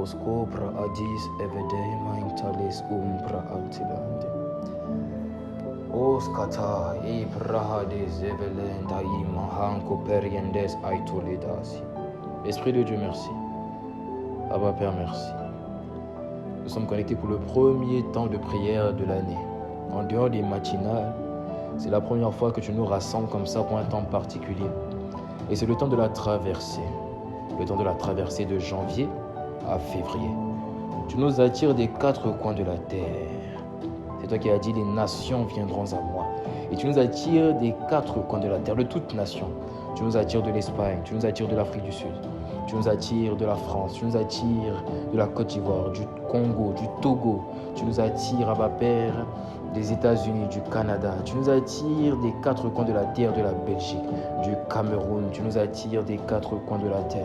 scopra adis evedema intalis umbra altilande. Oscata e prahades evelenda imahanco periendes aitolidasi. Esprit de Dieu, merci. Abba Père, merci. Nous sommes connectés pour le premier temps de prière de l'année. En dehors des matinales, c'est la première fois que tu nous rassembles comme ça pour un temps particulier. Et c'est le temps de la traversée. Le temps de la traversée de janvier à février. Tu nous attires des quatre coins de la terre. C'est toi qui as dit, les nations viendront à moi. Et tu nous attires des quatre coins de la terre, de toute nation. Tu nous attires de l'Espagne, tu nous attires de l'Afrique du Sud. Tu nous attires de la France, tu nous attires de la Côte d'Ivoire, du Congo, du Togo. Tu nous attires, Abba Père, des États-Unis, du Canada. Tu nous attires des quatre coins de la terre, de la Belgique, du Cameroun. Tu nous attires des quatre coins de la terre.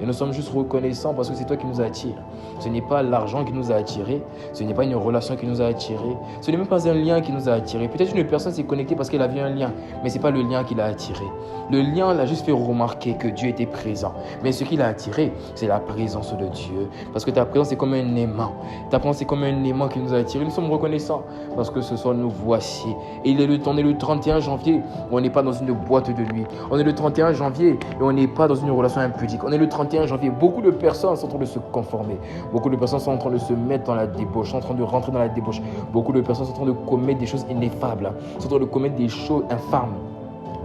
Et nous sommes juste reconnaissants parce que c'est toi qui nous attires. Ce n'est pas l'argent qui nous a attirés. Ce n'est pas une relation qui nous a attirés. Ce n'est même pas un lien qui nous a attirés. Peut-être une personne s'est connectée parce qu'elle avait un lien, mais ce n'est pas le lien qui l'a attiré. Le lien l'a juste fait remarquer que Dieu était présent. Mais ce qui l'a attiré, c'est la présence de Dieu. Parce que ta présence est comme un aimant. Ta présence est comme un aimant qui nous a attirés. Nous sommes reconnaissants parce que ce soir nous voici. Et on est le 31 janvier. On n'est pas dans une boîte de nuit. On est le 31 janvier et on n'est pas dans une relation impudique. On est le 31 janvier. Beaucoup de personnes sont en train de se conformer. Beaucoup de personnes sont en train de se mettre dans la débauche, sont en train de rentrer dans la débauche. Beaucoup de personnes sont en train de commettre des choses ineffables, sont en train de commettre des choses infâmes.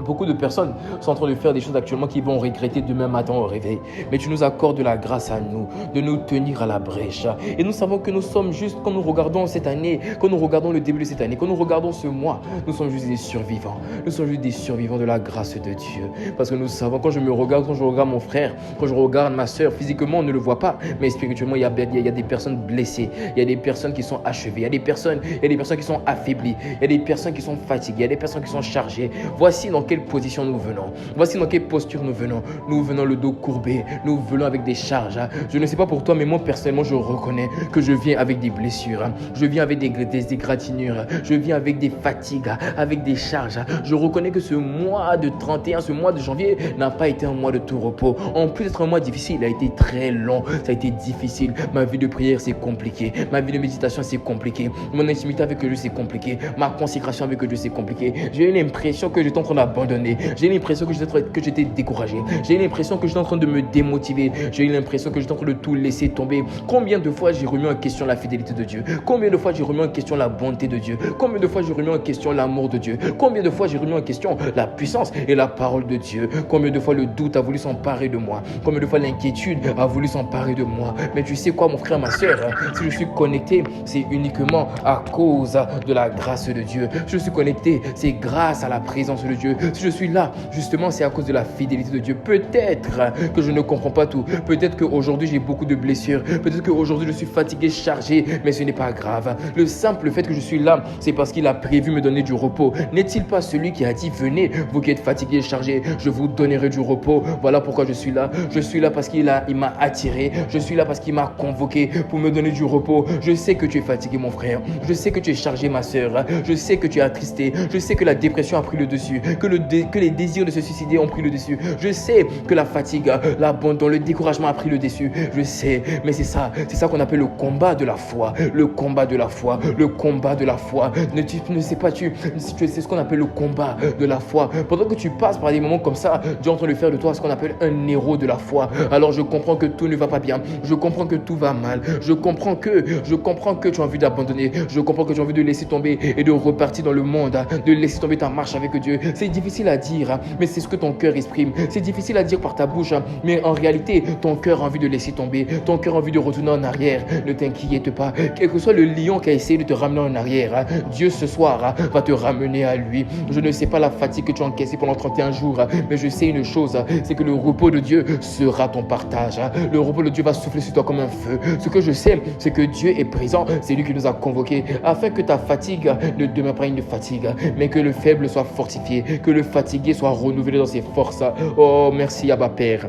Beaucoup de personnes sont en train de faire des choses actuellement qu'ils vont regretter demain matin au réveil. Mais tu nous accordes de la grâce à nous, de nous tenir à la brèche. Et nous savons que nous sommes juste, quand nous regardons cette année, quand nous regardons le début de cette année, quand nous regardons ce mois, nous sommes juste des survivants. Nous sommes juste des survivants de la grâce de Dieu. Parce que nous savons, quand je me regarde, quand je regarde mon frère, quand je regarde ma soeur, physiquement on ne le voit pas, mais spirituellement il y a des personnes blessées, il y a des personnes qui sont achevées, il y a des personnes qui sont affaiblies, il y a des personnes qui sont fatiguées, il y a des personnes qui sont chargées. Voici dans quelle position nous venons. Voici dans quelle posture nous venons. Nous venons le dos courbé. Nous venons avec des charges. Je ne sais pas pour toi, mais moi personnellement, je reconnais que je viens avec des blessures. Je viens avec des égratignures. Je viens avec des fatigues, avec des charges. Je reconnais que ce mois de 31, ce mois de janvier n'a pas été un mois de tout repos. En plus d'être un mois difficile, il a été très long. Ça a été difficile. Ma vie de prière, c'est compliqué. Ma vie de méditation, c'est compliqué. Mon intimité avec Dieu, c'est compliqué. Ma consécration avec Dieu, c'est compliqué. J'ai eu l'impression que j'étais en train d'abandonner. J'ai l'impression que j'étais découragé. J'ai l'impression que j'étais en train de me démotiver. J'ai l'impression que j'étais en train de tout laisser tomber. Combien de fois j'ai remis en question la fidélité de Dieu? Combien de fois j'ai remis en question la bonté de Dieu? Combien de fois j'ai remis en question l'amour de Dieu? Combien de fois j'ai remis en question la puissance et la parole de Dieu? Combien de fois le doute a voulu s'emparer de moi? Combien de fois l'inquiétude a voulu s'emparer de moi? Mais tu sais quoi, mon frère, ma soeur, si je suis connecté, c'est uniquement à cause de la grâce de Dieu. Je suis connecté, c'est grâce à la présence de Dieu. Si je suis là, justement, c'est à cause de la fidélité de Dieu. Peut-être que je ne comprends pas tout. Peut-être qu'aujourd'hui, j'ai beaucoup de blessures. Peut-être qu'aujourd'hui, je suis fatigué, chargé. Mais ce n'est pas grave. Le simple fait que je suis là, c'est parce qu'il a prévu me donner du repos. N'est-il pas celui qui a dit, venez, vous qui êtes fatigués, chargés, je vous donnerai du repos. Voilà pourquoi je suis là. Je suis là parce qu'il m'a attiré. Je suis là parce qu'il m'a convoqué pour me donner du repos. Je sais que tu es fatigué, mon frère. Je sais que tu es chargé, ma soeur. Je sais que tu es attristé. Je sais que la dépression a pris le dessus. Que les désirs de se suicider ont pris le dessus. Je sais que la fatigue, l'abandon, le découragement a pris le dessus. Je sais, mais c'est ça qu'on appelle le combat de la foi. Le combat de la foi. Le combat de la foi. Tu ne sais pas, c'est ce qu'on appelle le combat de la foi. Pendant que tu passes par des moments comme ça, Dieu est en train de faire de toi ce qu'on appelle un héros de la foi. Alors je comprends que tout ne va pas bien. Je comprends que tout va mal. Je comprends que tu as envie d'abandonner. Je comprends que tu as envie de laisser tomber et de repartir dans le monde, de laisser tomber ta marche avec Dieu. C'est difficile à dire, mais c'est ce que ton cœur exprime. C'est difficile à dire par ta bouche, mais en réalité, ton cœur a envie de laisser tomber. Ton cœur a envie de retourner en arrière. Ne t'inquiète pas. Quel que soit le lion qui a essayé de te ramener en arrière, Dieu ce soir va te ramener à lui. Je ne sais pas la fatigue que tu as encaissée pendant 31 jours, mais je sais une chose, c'est que le repos de Dieu sera ton partage. Le repos de Dieu va souffler sur toi comme un feu. Ce que je sais, c'est que Dieu est présent. C'est lui qui nous a convoqués afin que ta fatigue ne demeure pas une fatigue, mais que le faible soit fortifié, que le fatigué soit renouvelé dans ses forces. Oh, merci Abba Père.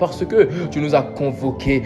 parce que tu nous as convoqués.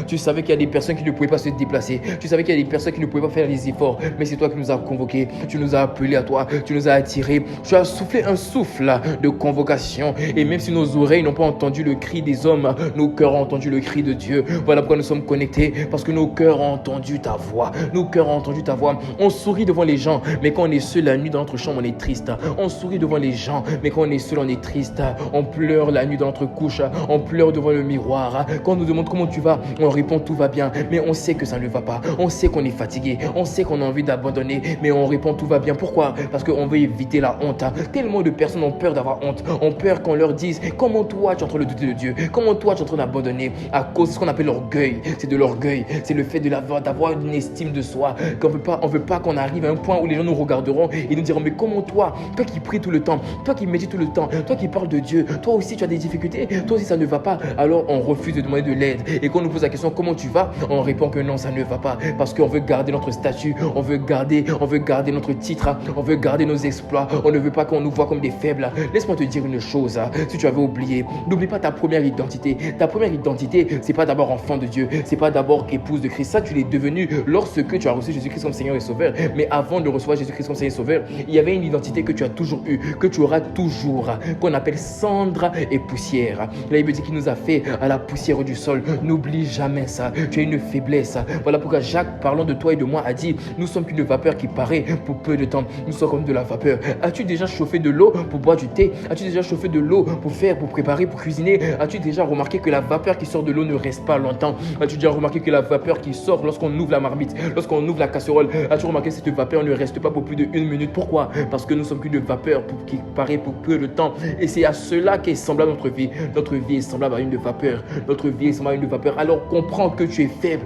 Tu savais qu'il y a des personnes qui ne pouvaient pas se déplacer. Tu savais qu'il y a des personnes qui ne pouvaient pas faire les efforts. Mais c'est toi qui nous as convoqués. Tu nous as appelés à toi. Tu nous as attirés. Tu as soufflé un souffle de convocation. Et même si nos oreilles n'ont pas entendu le cri des hommes, nos cœurs ont entendu le cri de Dieu. Voilà pourquoi nous sommes connectés. Parce que nos cœurs ont entendu ta voix. Nos cœurs ont entendu ta voix. On sourit devant les gens. Mais quand on est seul la nuit dans notre chambre, on est triste. On sourit devant les gens. Mais quand on est seul, on est triste. On pleure la nuit dans notre couche. On pleure devant le miroir. Quand on nous demande comment tu vas, on répond tout va bien. Mais on sait que ça ne va pas. On sait qu'on est fatigué. On sait qu'on a envie d'abandonner. Mais on répond tout va bien. Pourquoi? Parce qu'on veut éviter la honte. Tellement de personnes ont peur d'avoir honte. Ont peur qu'on leur dise comment toi tu es en train de douter de Dieu. Comment toi tu es en train d'abandonner à cause de ce qu'on appelle l'orgueil. C'est de l'orgueil. C'est le fait d'avoir une estime de soi. Qu'on on veut pas qu'on arrive à un point où les gens nous regarderont et nous diront mais comment toi qui pries tout le temps, toi qui médites tout le temps, toi qui parles de Dieu, toi aussi tu as des difficultés, toi aussi ça ne va pas. Alors on refuse de demander de l'aide. Et quand on nous pose la question comment tu vas, on répond que non ça ne va pas. Parce qu'on veut garder notre statut, on veut garder notre titre, on veut garder nos exploits, on ne veut pas qu'on nous voit comme des faibles. Laisse-moi te dire une chose, si tu avais oublié, n'oublie pas ta première identité. Ta première identité, c'est pas d'abord enfant de Dieu, c'est pas d'abord épouse de Christ. Ça tu l'es devenu lorsque tu as reçu Jésus-Christ comme Seigneur et Sauveur. Mais avant de recevoir Jésus-Christ comme Seigneur et Sauveur, il y avait une identité que tu as toujours eue, que tu auras toujours, qu'on appelle cendre et poussière. La Bible dit qu'il nous a fait à la poussière du sol. N'oublie jamais ça. Tu as une faiblesse. Voilà pourquoi Jacques, parlant de toi et de moi, a dit nous sommes qu'une vapeur qui paraît pour peu de temps. Nous sommes comme de la vapeur. As-tu déjà chauffé de l'eau pour boire du thé? As-tu déjà chauffé de l'eau pour préparer, pour cuisiner? As-tu déjà remarqué que la vapeur qui sort de l'eau ne reste pas longtemps? As-tu déjà remarqué que la vapeur qui sort lorsqu'on ouvre la marmite, lorsqu'on ouvre la casserole, as-tu remarqué que cette vapeur ne reste pas pour plus de 1 minute? Pourquoi? Parce que nous sommes qu'une vapeur qui paraît pour peu de temps. Et c'est à cela qu'est semblable notre vie. Notre vie est semblable à une vapeur. Notre vie est semblable à une vapeur. Alors comprends que tu es faible.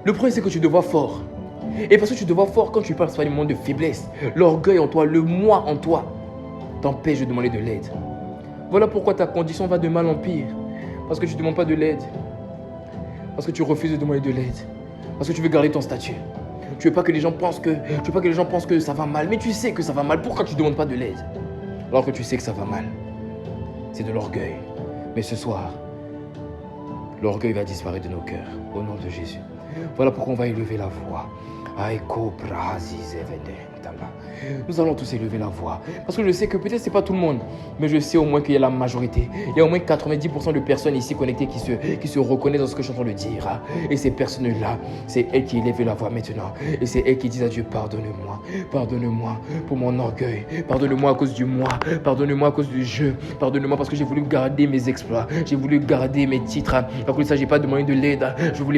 Le problème, c'est que tu te vois fort. Et parce que tu te vois fort, quand tu parles, c'est pas du moment de faiblesse. L'orgueil en toi, le moi en toi, t'empêche de demander de l'aide. Voilà pourquoi ta condition va de mal en pire. Parce que tu ne demandes pas de l'aide. Parce que tu refuses de demander de l'aide. Parce que tu veux garder ton statut. Tu veux pas que les gens pensent que ça va mal. Mais tu sais que ça va mal. Pourquoi tu ne demandes pas de l'aide? Alors que tu sais que ça va mal. C'est de l'orgueil. Mais ce soir, l'orgueil va disparaître de nos cœurs. Au nom de Jésus. Voilà pourquoi on va élever la voix. Nous allons tous élever la voix. Parce que je sais que peut-être c'est pas tout le monde, mais je sais au moins qu'il y a la majorité. Il y a au moins 90% de personnes ici connectées qui se reconnaissent dans ce que je suis en train de dire. Et ces personnes-là, c'est elles qui élèvent la voix maintenant. Et c'est elles qui disent à Dieu, pardonne-moi. Pardonne-moi pour mon orgueil. Pardonne-moi à cause du moi. Pardonne-moi à cause du jeu. Pardonne-moi parce que j'ai voulu garder mes exploits. J'ai voulu garder mes titres. À cause de ça, j'ai pas demandé de l'aide.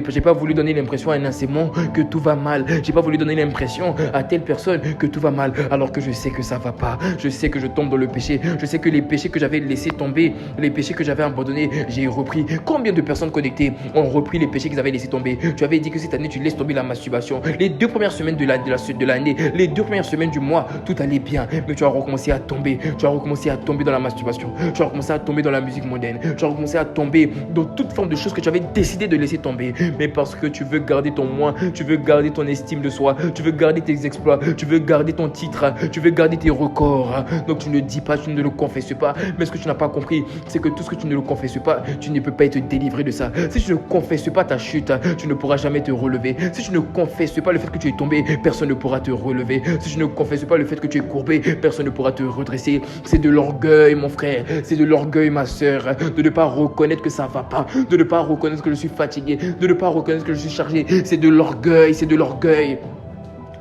J'ai pas voulu donner l'impression à un enseignement que tout va mal. J'ai pas voulu donner l'impression à telle personne que tout va mal. Alors que je sais que ça va pas. Je sais que je tombe dans le péché. Je sais que les péchés que j'avais laissés tomber, les péchés que j'avais abandonnés, j'ai repris. Combien de personnes connectées ont repris les péchés qu'ils avaient laissés tomber? Tu avais dit que cette année, tu laisses tomber la masturbation. Les 2 premières semaines de l'année, les 2 premières semaines du mois, tout allait bien. Mais tu as recommencé à tomber. Tu as recommencé à tomber dans la masturbation. Tu as recommencé à tomber dans la musique mondaine. Tu as recommencé à tomber dans toute forme de choses que tu avais décidé de laisser tomber. Mais parce que tu veux garder ton moi, tu veux garder ton estime de soi, tu veux garder tes exploits, tu veux garder ton titre, tu veux garder tes records. Donc tu ne dis pas, tu ne le confesses pas. Mais ce que tu n'as pas compris, c'est que tout ce que tu ne le confesses pas, tu ne peux pas être délivré de ça. Si tu ne confesses pas ta chute, tu ne pourras jamais te relever. Si tu ne confesses pas le fait que tu es tombé, personne ne pourra te relever. Si tu ne confesses pas le fait que tu es courbé, personne ne pourra te redresser. C'est de l'orgueil, mon frère. C'est de l'orgueil, ma soeur, de ne pas reconnaître que ça va pas, de ne pas reconnaître que je suis fatigué, de ne pas reconnaître que je suis chargé. C'est de l'orgueil, c'est de l'orgueil.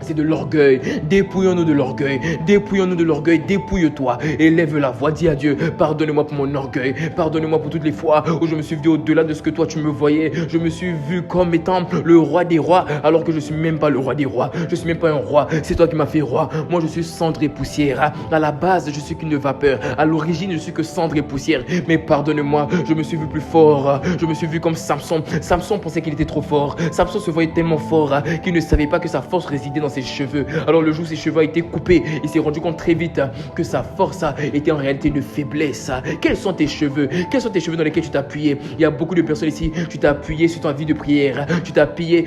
C'est de l'orgueil. Dépouillons-nous de l'orgueil. Dépouillons-nous de l'orgueil. Dépouille-toi. Élève la voix. Dis à Dieu, pardonne-moi pour mon orgueil. Pardonne-moi pour toutes les fois où je me suis vu au-delà de ce que toi tu me voyais. Je me suis vu comme étant le roi des rois alors que je ne suis même pas le roi des rois. Je ne suis même pas un roi. C'est toi qui m'as fait roi. Moi, je suis cendre et poussière. À la base, je suis qu'une vapeur. À l'origine, je suis que cendre et poussière. Mais pardonne-moi, je me suis vu plus fort. Je me suis vu comme Samson. Samson pensait qu'il était trop fort. Samson se voyait tellement fort qu'il ne savait pas que sa force résidait dans ses ses cheveux. Alors le jour où ses cheveux ont été coupés, il s'est rendu compte très vite que sa force était en réalité de faiblesse. Quels sont tes cheveux? Quels sont tes cheveux dans lesquels tu t'es appuyé? Il y a beaucoup de personnes ici, tu t'es appuyé sur ta vie de prière, tu t'es appuyé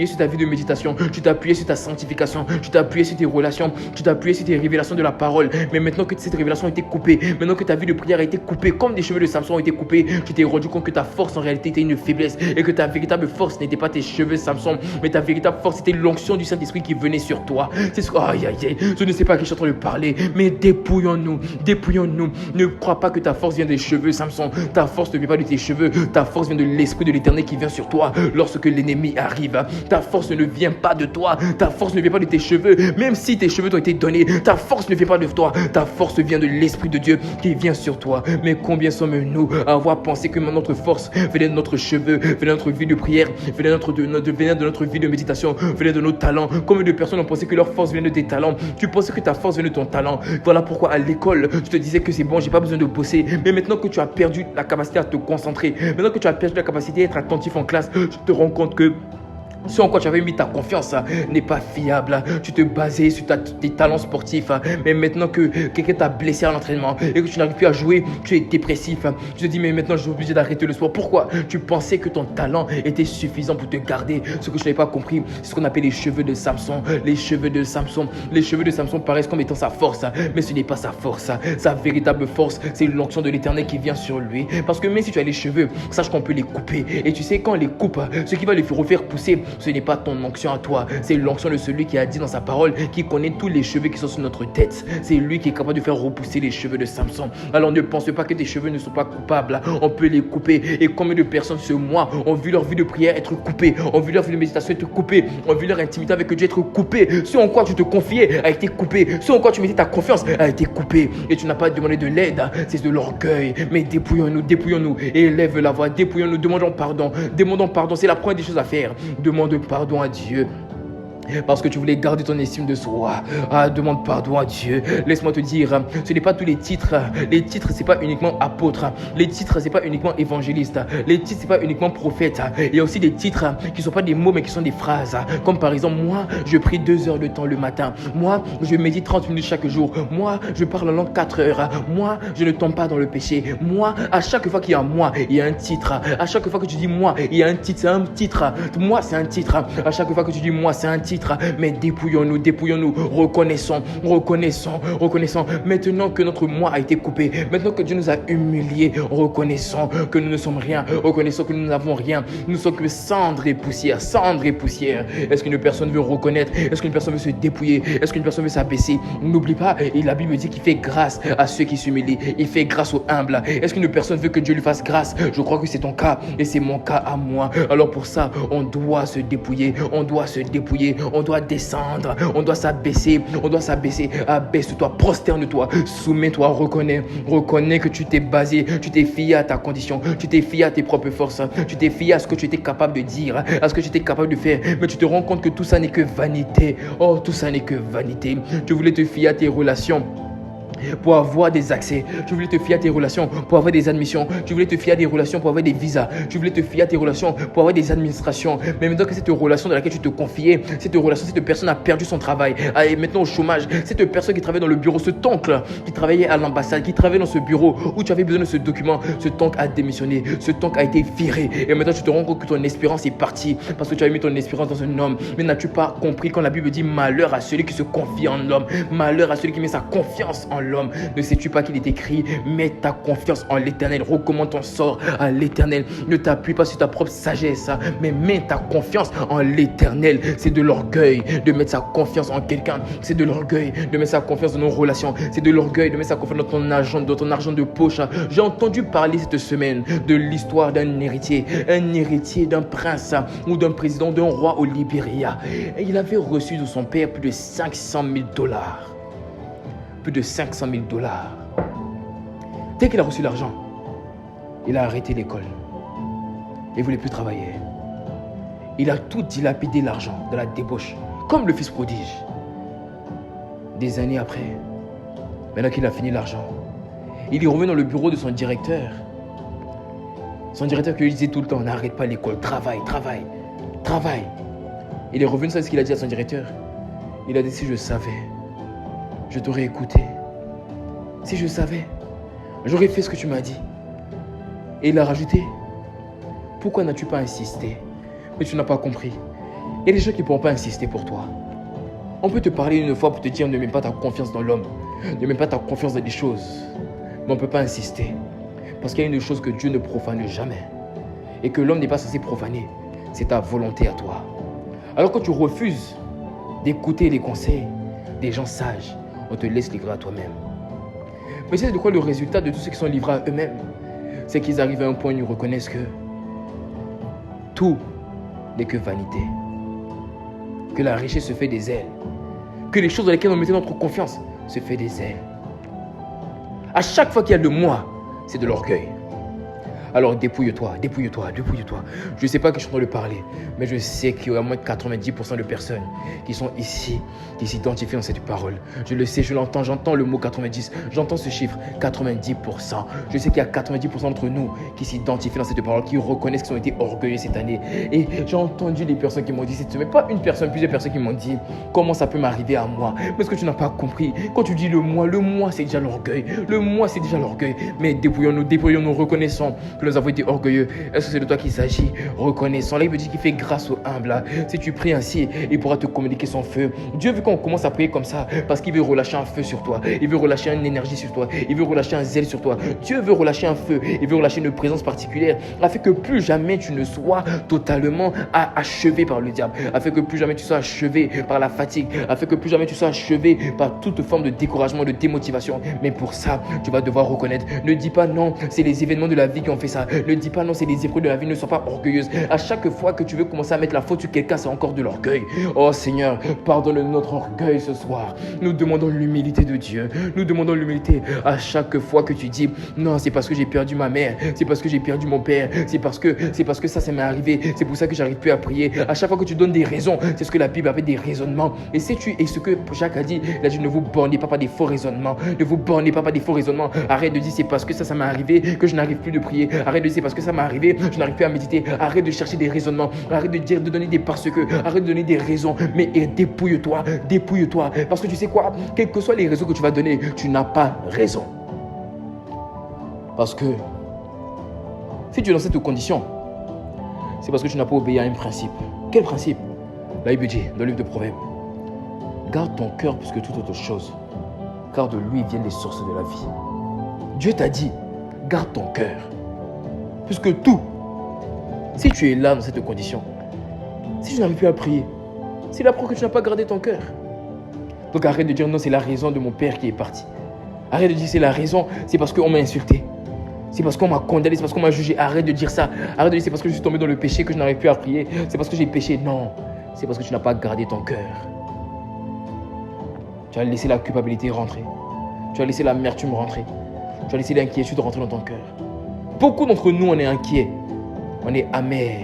sur ta vie de méditation, tu t'es appuyé sur ta sanctification, tu t'es appuyé sur tes relations, tu t'es appuyé sur tes révélations de la parole. Mais maintenant que cette révélation a été coupée, maintenant que ta vie de prière a été coupée, comme des cheveux de Samson ont été coupés, tu t'es rendu compte que ta force en réalité était une faiblesse et que ta véritable force n'était pas tes cheveux Samson, mais ta véritable force était l'onction du Saint-Esprit qui venait sur toi. C'est ce que, je ne sais pas à qui je suis en train de parler, mais dépouillons-nous. Ne crois pas que ta force vient des cheveux Samson, ta force ne vient pas de tes cheveux, ta force vient de l'Esprit de l'Éternel qui vient sur toi lorsque l'ennemi arrive. Ta force ne vient pas de toi, ta force ne vient pas de tes cheveux, même si tes cheveux t'ont été donnés, ta force ne vient pas de toi, ta force vient de l'Esprit de Dieu qui vient sur toi. Mais combien sommes-nous à avoir pensé que notre force venait de notre cheveux, venait de notre vie de prière, venait de notre vie de méditation, venait de nos talents? Combien de personnes ont pensé que leur force venait de tes talents? Tu pensais que ta force venait de ton talent. Voilà pourquoi à l'école, tu te disais que c'est bon, j'ai pas besoin de bosser. Mais maintenant que tu as perdu la capacité à te concentrer, maintenant que tu as perdu la capacité à être attentif en classe, tu te rends compte que ce en quoi tu avais mis ta confiance n'est pas fiable. Tu te basais sur tes talents sportifs. Mais maintenant que quelqu'un t'a blessé à l'entraînement et que tu n'arrives plus à jouer, tu es dépressif. Tu te dis, mais maintenant je suis obligé d'arrêter le sport. Pourquoi? Tu pensais que ton talent était suffisant pour te garder. Ce que je n'avais pas compris, c'est ce qu'on appelle les cheveux de Samson. Les cheveux de Samson. Les cheveux de Samson paraissent comme étant sa force. Mais ce n'est pas sa force. Sa véritable force, c'est l'onction de l'Éternel qui vient sur lui. Parce que même si tu as les cheveux, sache qu'on peut les couper. Et tu sais, quand on les coupe, ce qui va les refaire pousser, ce n'est pas ton onction à toi, c'est l'onction de celui qui a dit dans sa parole, qui connaît tous les cheveux qui sont sur notre tête. C'est lui qui est capable de faire repousser les cheveux de Samson. Alors ne pense pas que tes cheveux ne sont pas coupables. On peut les couper. Et combien de personnes ce mois ont vu leur vie de prière être coupée, ont vu leur vie de méditation être coupée, ont vu leur intimité avec Dieu être coupée. Ce en quoi tu te confiais a été coupé. Ce en quoi tu mettais ta confiance a été coupé. Et tu n'as pas demandé de l'aide, c'est de l'orgueil. Mais dépouillons-nous et élève la voix. Dépouillons-nous, demandons pardon. C'est la première des choses à faire. Demande pardon à Dieu. Parce que tu voulais garder ton estime de soi. Demande pardon à Dieu. Laisse-moi te dire, ce n'est pas tous les titres. Les titres, c'est pas uniquement apôtre. Les titres, c'est pas uniquement évangéliste. Les titres, c'est pas uniquement prophète. Il y a aussi des titres qui sont pas des mots, mais qui sont des phrases. Comme par exemple, moi, je prie 2 heures de temps le matin. Moi, je médite 30 minutes chaque jour. Moi, je parle en langue 4 heures. Moi, je ne tombe pas dans le péché. Moi, à chaque fois qu'il y a moi, il y a un titre. À chaque fois que tu dis moi, il y a un titre. C'est un titre. Moi, c'est un titre. À chaque fois que tu dis moi, c'est un titre. Mais dépouillons-nous, reconnaissons. Maintenant que notre moi a été coupé, maintenant que Dieu nous a humiliés, reconnaissons que nous ne sommes rien, reconnaissons que nous n'avons rien. Nous sommes que cendres et poussière. Est-ce qu'une personne veut reconnaître? Est-ce qu'une personne veut se dépouiller? Est-ce qu'une personne veut s'abaisser? N'oublie pas, et la Bible dit qu'il fait grâce à ceux qui s'humilient. Il fait grâce aux humbles. Est-ce qu'une personne veut que Dieu lui fasse grâce? Je crois que c'est ton cas et c'est mon cas à moi. Alors pour ça, on doit se dépouiller, on doit descendre, on doit s'abaisser, abaisse-toi, prosterne-toi, soumets-toi, reconnais que tu t'es basé, tu t'es fié à ta condition, tu t'es fié à tes propres forces, tu t'es fié à ce que tu étais capable de dire, à ce que tu étais capable de faire, mais tu te rends compte que tout ça n'est que vanité. Oh, tout ça n'est que vanité. Tu voulais te fier à tes relations pour avoir des accès. Tu voulais te fier à tes relations pour avoir des admissions. Tu voulais te fier à des relations pour avoir des visas. Tu voulais te fier à tes relations pour avoir des administrations. Mais maintenant que cette relation dans laquelle tu te confiais, cette personne a perdu son travail, elle est maintenant au chômage. Cette personne qui travaillait dans le bureau, cet oncle qui travaillait à l'ambassade, qui travaillait dans ce bureau où tu avais besoin de ce document, cet oncle a démissionné, cet oncle a été viré. Et maintenant tu te rends compte que ton espérance est partie parce que tu avais mis ton espérance dans un homme. Mais n'as-tu pas compris quand la Bible dit malheur à celui qui se confie en l'homme, malheur à celui qui met sa confiance en l'homme? Ne sais-tu pas qu'il est écrit, mets ta confiance en l'Éternel, recommande ton sort à l'Éternel, ne t'appuie pas sur ta propre sagesse, mais mets ta confiance en l'Éternel. C'est de l'orgueil de mettre sa confiance en quelqu'un, c'est de l'orgueil de mettre sa confiance dans nos relations, c'est de l'orgueil de mettre sa confiance dans ton argent de poche. J'ai entendu parler cette semaine de l'histoire d'un héritier d'un prince ou d'un président, d'un roi au Libéria. Et il avait reçu de son père plus de 500 000 $. Plus de 500 000 $. Dès qu'il a reçu l'argent, il a arrêté l'école. Il ne voulait plus travailler. Il a tout dilapidé l'argent de la débauche, comme le fils prodige. Des années après, maintenant qu'il a fini l'argent, il est revenu dans le bureau de son directeur. Son directeur qui lui disait tout le temps, n'arrête pas l'école, travaille. Il est revenu, c'est ce qu'il a dit à son directeur. Il a dit, si je savais, je t'aurais écouté. Si je savais, j'aurais fait ce que tu m'as dit. Et il a rajouté, pourquoi n'as-tu pas insisté? Mais tu n'as pas compris. Il y a des gens qui ne pourront pas insister pour toi. On peut te parler une fois pour te dire, ne mets pas ta confiance dans l'homme. Ne mets pas ta confiance dans des choses. Mais on ne peut pas insister. Parce qu'il y a une chose que Dieu ne profane jamais. Et que l'homme n'est pas censé profaner. C'est ta volonté à toi. Alors que tu refuses d'écouter les conseils des gens sages, on te laisse livrer à toi-même. Mais c'est de quoi le résultat de tous ceux qui sont livrés à eux-mêmes? C'est qu'ils arrivent à un point où ils reconnaissent que tout n'est que vanité. Que la richesse se fait des ailes. Que les choses dans lesquelles on mettait notre confiance se fait des ailes. À chaque fois qu'il y a le moi, c'est de l'orgueil. Alors dépouille-toi, dépouille-toi, dépouille-toi. Je ne sais pas que je suis en train de parler, mais je sais qu'il y a au moins 90% de personnes qui sont ici, qui s'identifient dans cette parole. Je le sais, je l'entends, j'entends le mot 90, j'entends ce chiffre, 90%. Je sais qu'il y a 90% d'entre nous qui s'identifient dans cette parole, qui reconnaissent qu'ils ont été orgueilleux cette année. Et j'ai entendu des personnes qui m'ont dit cette semaine, pas une personne, plusieurs personnes qui m'ont dit, comment ça peut m'arriver à moi? Mais est-ce que tu n'as pas compris? Quand tu dis le moi c'est déjà l'orgueil. Le moi c'est déjà l'orgueil. Mais dépouillons-nous, reconnaissons que nous avons été orgueilleux. Est-ce que c'est de toi qu'il s'agit? Reconnaissons. Là, il veut dire qu'il fait grâce aux humbles. Si tu pries ainsi, il pourra te communiquer son feu. Dieu veut qu'on commence à prier comme ça parce qu'il veut relâcher un feu sur toi. Il veut relâcher une énergie sur toi. Il veut relâcher un zèle sur toi. Dieu veut relâcher un feu. Il veut relâcher une présence particulière afin que plus jamais tu ne sois totalement achevé par le diable. Afin que plus jamais tu sois achevé par la fatigue. Afin que plus jamais tu sois achevé par toute forme de découragement, de démotivation. Mais pour ça, tu vas devoir reconnaître. Ne dis pas non, c'est les événements de la vie qui ont fait ça. Ne dis pas non, c'est les épreuves de la vie, ne sois pas orgueilleuse. À chaque fois que tu veux commencer à mettre la faute sur quelqu'un, c'est encore de l'orgueil. Oh Seigneur, pardonne notre orgueil ce soir. Nous demandons l'humilité de Dieu. Nous demandons l'humilité à chaque fois que tu dis non, c'est parce que j'ai perdu ma mère, c'est parce que j'ai perdu mon père, c'est parce que ça m'est arrivé, c'est pour ça que j'arrive plus à prier. À chaque fois que tu donnes des raisons, c'est ce que la Bible appelle des raisonnements. Et ce que Jacques a dit, il a dit ne vous bornez pas par des faux raisonnements. Ne vous bornez pas par des faux raisonnements. Arrête de dire c'est parce que ça m'est arrivé que je n'arrive plus de prier. Arrête de dire c'est parce que ça m'est arrivé, je n'arrive plus à méditer. Arrête de chercher des raisonnements. Arrête de donner des parce que. Arrête de donner des raisons. Mais dépouille-toi. Dépouille-toi. Parce que tu sais quoi? Quelles que soient les raisons que tu vas donner, tu n'as pas raison. Parce que si tu es dans cette condition, c'est parce que tu n'as pas obéi à un principe. Quel principe? La Bible dit dans le livre de Proverbes, garde ton cœur plus que toute autre chose, car de lui viennent les sources de la vie. Dieu t'a dit, garde ton cœur plus que tout. Si tu es là dans cette condition, si tu n'arrives plus à prier, c'est la preuve que tu n'as pas gardé ton cœur. Donc arrête de dire non, c'est la raison de mon père qui est parti. Arrête de dire c'est la raison, c'est parce qu'on m'a insulté. C'est parce qu'on m'a condamné, c'est parce qu'on m'a jugé. Arrête de dire ça. Arrête de dire c'est parce que je suis tombé dans le péché que je n'arrive plus à prier. C'est parce que j'ai péché. Non, c'est parce que tu n'as pas gardé ton cœur. Tu as laissé la culpabilité rentrer. Tu as laissé l'amertume rentrer. Tu as laissé l'inquiétude rentrer dans ton cœur. Beaucoup d'entre nous, on est inquiets. On est amer.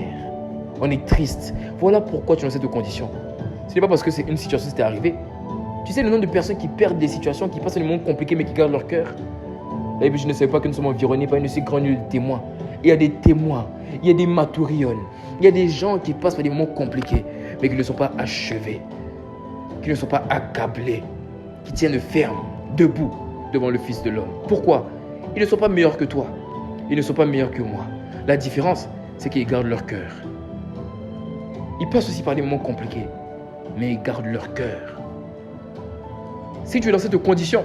On est triste. Voilà pourquoi tu es dans cette condition. Ce n'est pas parce que c'est une situation qui t'est arrivée. Tu sais le nombre de personnes qui perdent des situations, qui passent des moments compliqués mais qui gardent leur cœur. Là, je ne sais pas que nous sommes environnés par une si grande nuée de témoins. Il y a des témoins, il y a des maturions, il y a des gens qui passent par des moments compliqués mais qui ne sont pas achevés, qui ne sont pas accablés, qui tiennent ferme, debout devant le Fils de l'homme. Pourquoi? Ils ne sont pas meilleurs que toi, ils ne sont pas meilleurs que moi. La différence, c'est qu'ils gardent leur cœur. Ils passent aussi par des moments compliqués, mais ils gardent leur cœur. Si tu es dans cette condition,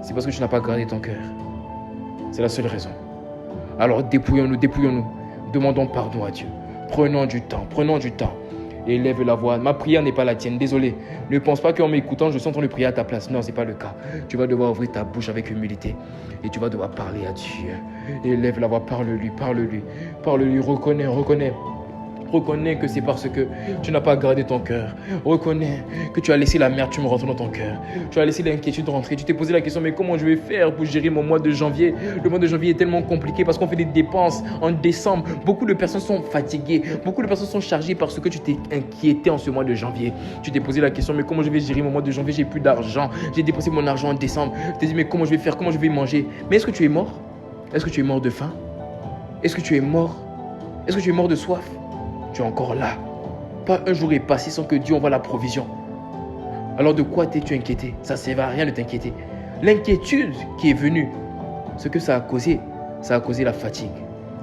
c'est parce que tu n'as pas gardé ton cœur. C'est la seule raison. Alors dépouillons-nous, dépouillons-nous. Demandons pardon à Dieu. Prenons du temps. Élève la voix. Ma prière n'est pas la tienne, désolé. Ne pense pas qu'en m'écoutant, je suis en train de prier à ta place. Non, ce n'est pas le cas. Tu vas devoir ouvrir ta bouche avec humilité. Et tu vas devoir parler à Dieu. Élève la voix, parle-lui. Parle-lui, reconnais. Reconnais que c'est parce que tu n'as pas gardé ton cœur. Reconnais que tu as laissé l'amertume rentrer dans ton cœur. Tu as laissé l'inquiétude rentrer. Tu t'es posé la question, mais comment je vais faire pour gérer mon mois de janvier? Le mois de janvier est tellement compliqué parce qu'on fait des dépenses en décembre. Beaucoup de personnes sont fatiguées. Beaucoup de personnes sont chargées parce que tu t'es inquiété en ce mois de janvier. Tu t'es posé la question, mais comment je vais gérer mon mois de janvier? J'ai plus d'argent. J'ai dépensé mon argent en décembre. Tu t'es dit, mais comment je vais faire? Comment je vais manger? Mais est-ce que tu es mort? Est-ce que tu es mort de faim? Est-ce que tu es mort? Est-ce que tu es mort de soif? Tu es encore là. Pas un jour est passé sans que Dieu envoie la provision. Alors de quoi t'es-tu inquiété? Ça ne sert à rien de t'inquiéter. L'inquiétude qui est venue, ce que ça a causé la fatigue,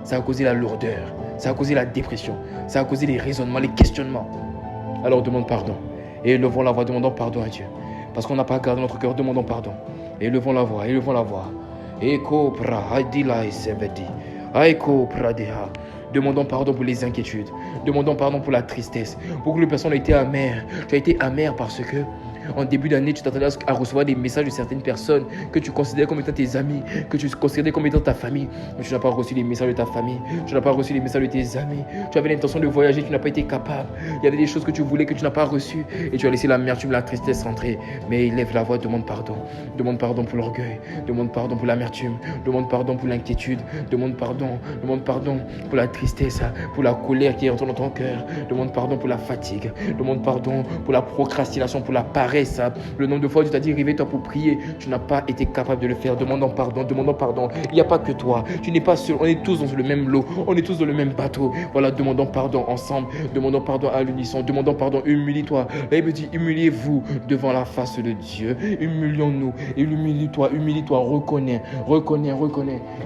ça a causé la lourdeur, ça a causé la dépression, ça a causé les raisonnements, les questionnements. Alors demande pardon. Et élevons la voix, demandons pardon à Dieu. Parce qu'on n'a pas gardé notre cœur, demandons pardon. Et élevons la voix, élevons la voix. Eko pra hadila isebedi. Aiko pradeha. Demandons pardon pour les inquiétudes. Demandons pardon pour la tristesse. Beaucoup de personnes ont été amères. Tu as été amère parce que en début d'année, tu t'attendais à recevoir des messages de certaines personnes que tu considérais comme étant tes amis, que tu considérais comme étant ta famille. Mais tu n'as pas reçu les messages de ta famille. Tu n'as pas reçu les messages de tes amis. Tu avais l'intention de voyager, tu n'as pas été capable. Il y avait des choses que tu voulais que tu n'as pas reçues. Et tu as laissé l'amertume, la tristesse rentrer. Mais élève la voix, demande pardon. Demande pardon pour l'orgueil. Demande pardon pour l'amertume. Demande pardon pour l'inquiétude. Demande pardon pour la tristesse, pour la colère qui est entrée dans ton cœur. Demande pardon pour la fatigue. Demande pardon pour la procrastination, pour la paresse. Le nombre de fois où tu t'as dit réveille-toi pour prier, tu n'as pas été capable de le faire. Demandons pardon, demandons pardon. Il n'y a pas que toi, tu n'es pas seul, on est tous dans le même lot, on est tous dans le même bateau. Voilà, demandons pardon ensemble, demandons pardon à l'unisson, demandons pardon, humilie-toi. La Bible dit humiliez-vous devant la face de Dieu, humilions-nous et humilie-toi, reconnais.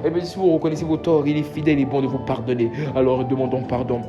La Bible dit si vous reconnaissez vos torts, il est fidèle et bon de vous pardonner. Alors demandons pardon.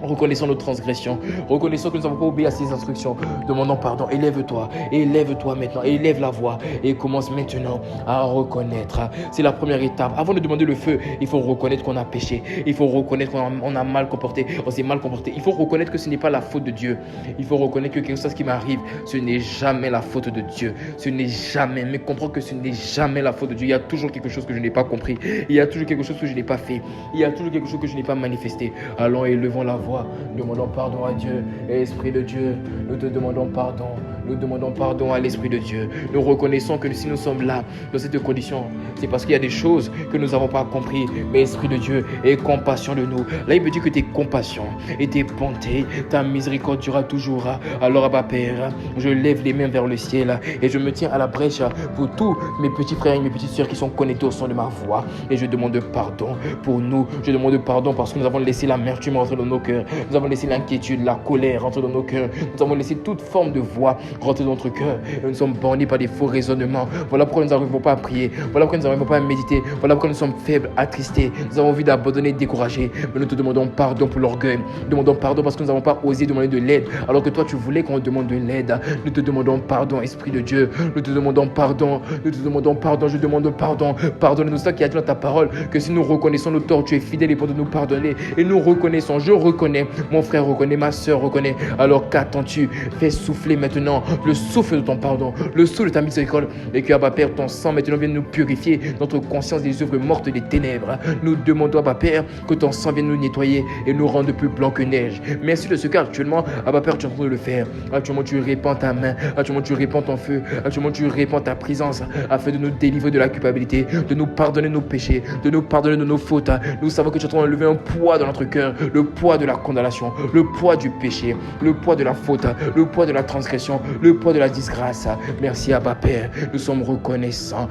Reconnaissons nos transgressions, reconnaissons que nous n'avons pas obéi à ses instructions. Demandons pardon, élève-toi maintenant, élève la voix et commence maintenant à reconnaître. C'est la première étape. Avant de demander le feu, il faut reconnaître qu'on a péché, il faut reconnaître qu'on a mal comporté, on s'est mal comporté. Il faut reconnaître que ce n'est pas la faute de Dieu. Il faut reconnaître que quelque chose qui m'arrive, ce n'est jamais la faute de Dieu. Ce n'est jamais, mais comprends que ce n'est jamais la faute de Dieu. Il y a toujours quelque chose que je n'ai pas compris. Il y a toujours quelque chose que je n'ai pas fait. Il y a toujours quelque chose que je n'ai pas manifesté. Allons, élevons la voix. Demandons pardon à Dieu. Esprit de Dieu, nous te demandons pardon. Nous demandons pardon à l'Esprit de Dieu. Nous reconnaissons que si nous sommes là, dans cette condition, c'est parce qu'il y a des choses que nous n'avons pas compris. Mais Esprit de Dieu, aie compassion de nous. Là, il me dit que tes compassions et tes bontés, ta miséricorde durera toujours. Alors, Abba Père, je lève les mains vers le ciel et je me tiens à la brèche pour tous mes petits frères et mes petites sœurs qui sont connectés au son de ma voix. Et je demande pardon pour nous. Je demande pardon parce que nous avons laissé l'amertume rentrer dans nos cœurs. Nous avons laissé l'inquiétude, la colère rentrer dans nos cœurs. Nous avons laissé toute forme de voix rentrer dans notre cœur. Et nous sommes bornés par des faux raisonnements. Voilà pourquoi nous n'arrivons pas à prier. Voilà pourquoi nous n'arrivons pas à méditer. Voilà pourquoi nous sommes faibles, attristés. Nous avons envie d'abandonner, décourager. Mais nous te demandons pardon pour l'orgueil. Nous demandons pardon parce que nous n'avons pas osé demander de l'aide. Alors que toi, tu voulais qu'on demande de l'aide. Nous te demandons pardon, Esprit de Dieu. Nous te demandons pardon. Nous te demandons pardon. Je demande pardon. Pardonne-nous ça qui a dit dans ta parole. Que si nous reconnaissons nos torts, tu es fidèle et pour de nous pardonner. Et nous reconnaissons. Je reconnais. Mon frère reconnaît. Ma soeur reconnaît. Alors qu'attends-tu? Fais souffler maintenant le souffle de ton pardon, le souffle de ta miséricorde, et que Abba Père, ton sang maintenant vienne nous purifier notre conscience des œuvres mortes des ténèbres. Nous demandons Abba Père que ton sang vienne nous nettoyer et nous rendre plus blancs que neige. Merci de ce qu'actuellement, Abba Père, tu es en train de le faire. Actuellement, tu répands ta main, actuellement, tu répands ton feu, actuellement, tu répands ta présence afin de nous délivrer de la culpabilité, de nous pardonner nos péchés, de nous pardonner de nos fautes. Nous savons que tu es en train de lever un poids dans notre cœur, le poids de la condamnation, le poids du péché, le poids de la faute, le poids de la transgression, le poids de la disgrâce. Merci Abba Père, nous sommes reconnaissants.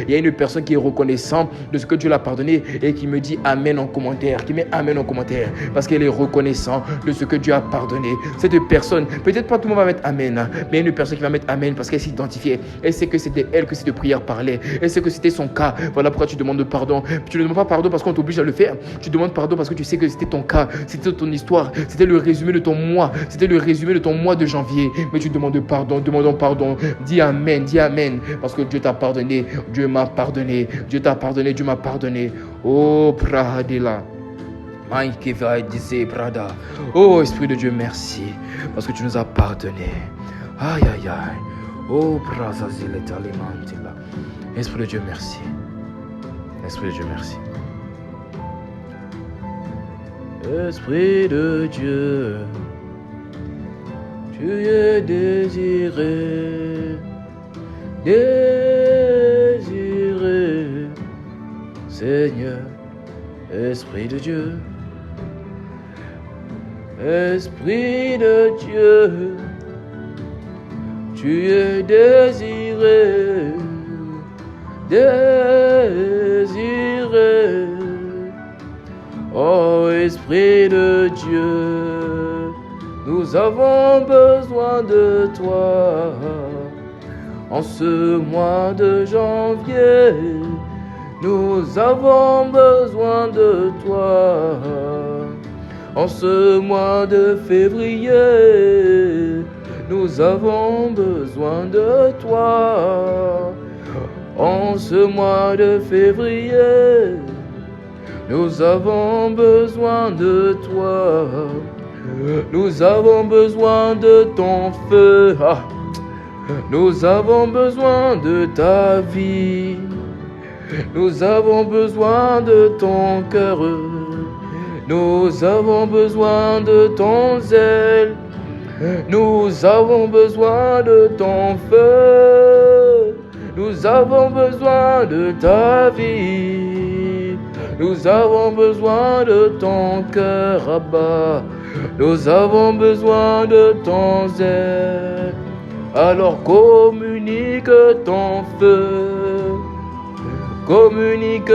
Il y a une personne qui est reconnaissante de ce que Dieu l'a pardonné et qui me dit Amen en commentaire, qui met Amen en commentaire parce qu'elle est reconnaissante de ce que Dieu a pardonné. Cette personne, peut-être pas tout le monde va mettre Amen, mais il y a une personne qui va mettre Amen parce qu'elle s'identifiait. Elle sait que c'était elle que cette prière parlait. Elle sait que c'était son cas. Voilà pourquoi tu demandes pardon. Tu ne demandes pas pardon parce qu'on t'oblige à le faire. Tu demandes pardon parce que tu sais que c'était ton cas, c'était ton histoire, c'était le résumé de ton mois, c'était le résumé de ton mois de janvier. Mais tu demandes pardon, demandons pardon. Dis Amen, parce que Dieu t'a pardonné, Dieu m'a pardonné, Dieu t'a pardonné, Dieu m'a pardonné. Oh, Prahadila. Oh, Esprit de Dieu, merci, parce que tu nous as pardonné. Aïe, aïe, aïe. Oh, Prahazil et Alimantila. Esprit de Dieu, merci. Esprit de Dieu, merci. Esprit de Dieu, tu es désiré, Seigneur, Esprit de Dieu, Esprit de Dieu, tu es désiré, oh Esprit de Dieu, Nous avons besoin de toi. En ce mois de janvier, nous avons besoin de toi. En ce mois de février, nous avons besoin de toi. En ce mois de février, nous avons besoin de toi. Nous avons besoin de ton feu. Nous avons besoin de ta vie. Nous avons besoin de ton cœur. Nous avons besoin de ton zèle. Nous avons besoin de ton feu. Nous avons besoin de ta vie. Nous avons besoin de ton cœur, Abba. Nous avons besoin de ton zèle. Alors communique ton feu. Communique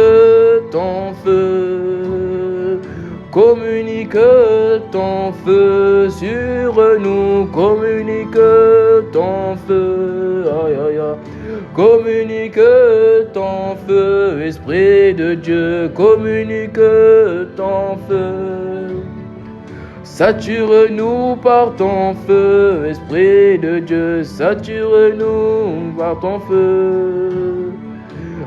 ton feu. Communique ton feu sur nous. Communique ton feu. Aïe, aïe, aïe. Communique ton feu, Esprit de Dieu. Communique ton feu. Sature-nous par ton feu, Esprit de Dieu. Sature-nous par ton feu.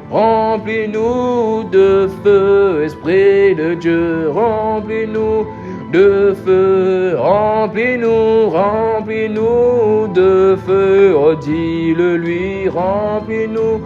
Remplis-nous de feu, Esprit de Dieu. Remplis-nous de feu. Remplis-nous, remplis-nous de feu. Oh, dis-le lui, remplis-nous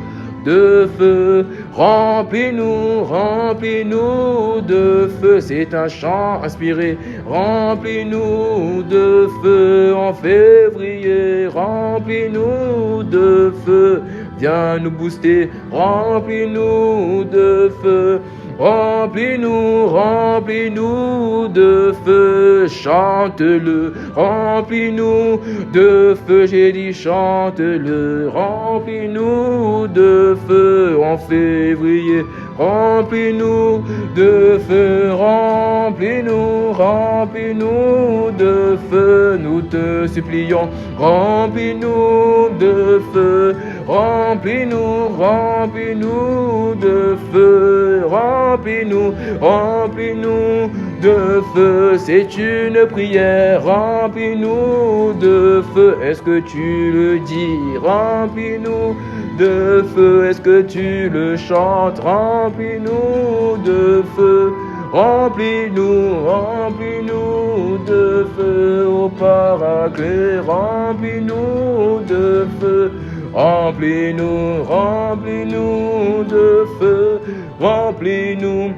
de feu. Remplis-nous, remplis-nous de feu. C'est un chant inspiré. Remplis-nous de feu en février. Remplis-nous de feu. Viens nous booster. Remplis-nous de feu. Remplis-nous, remplis-nous de feu, chante-le. Remplis-nous de feu, j'ai dit chante-le. Remplis-nous de feu en février. Remplis-nous de feu, remplis-nous, remplis-nous de feu, nous te supplions. Remplis-nous de feu, remplis-nous, remplis-nous de feu, remplis-nous, remplis-nous de feu. C'est une prière, remplis-nous de feu. Est-ce que tu le dis? Remplis-nous de feu. Est-ce que tu le chantes? Remplis-nous de feu. Remplis-nous, remplis-nous de feu, ô Paraclet, remplis-nous de feu. Remplis-nous, remplis-nous de feu, remplis-nous.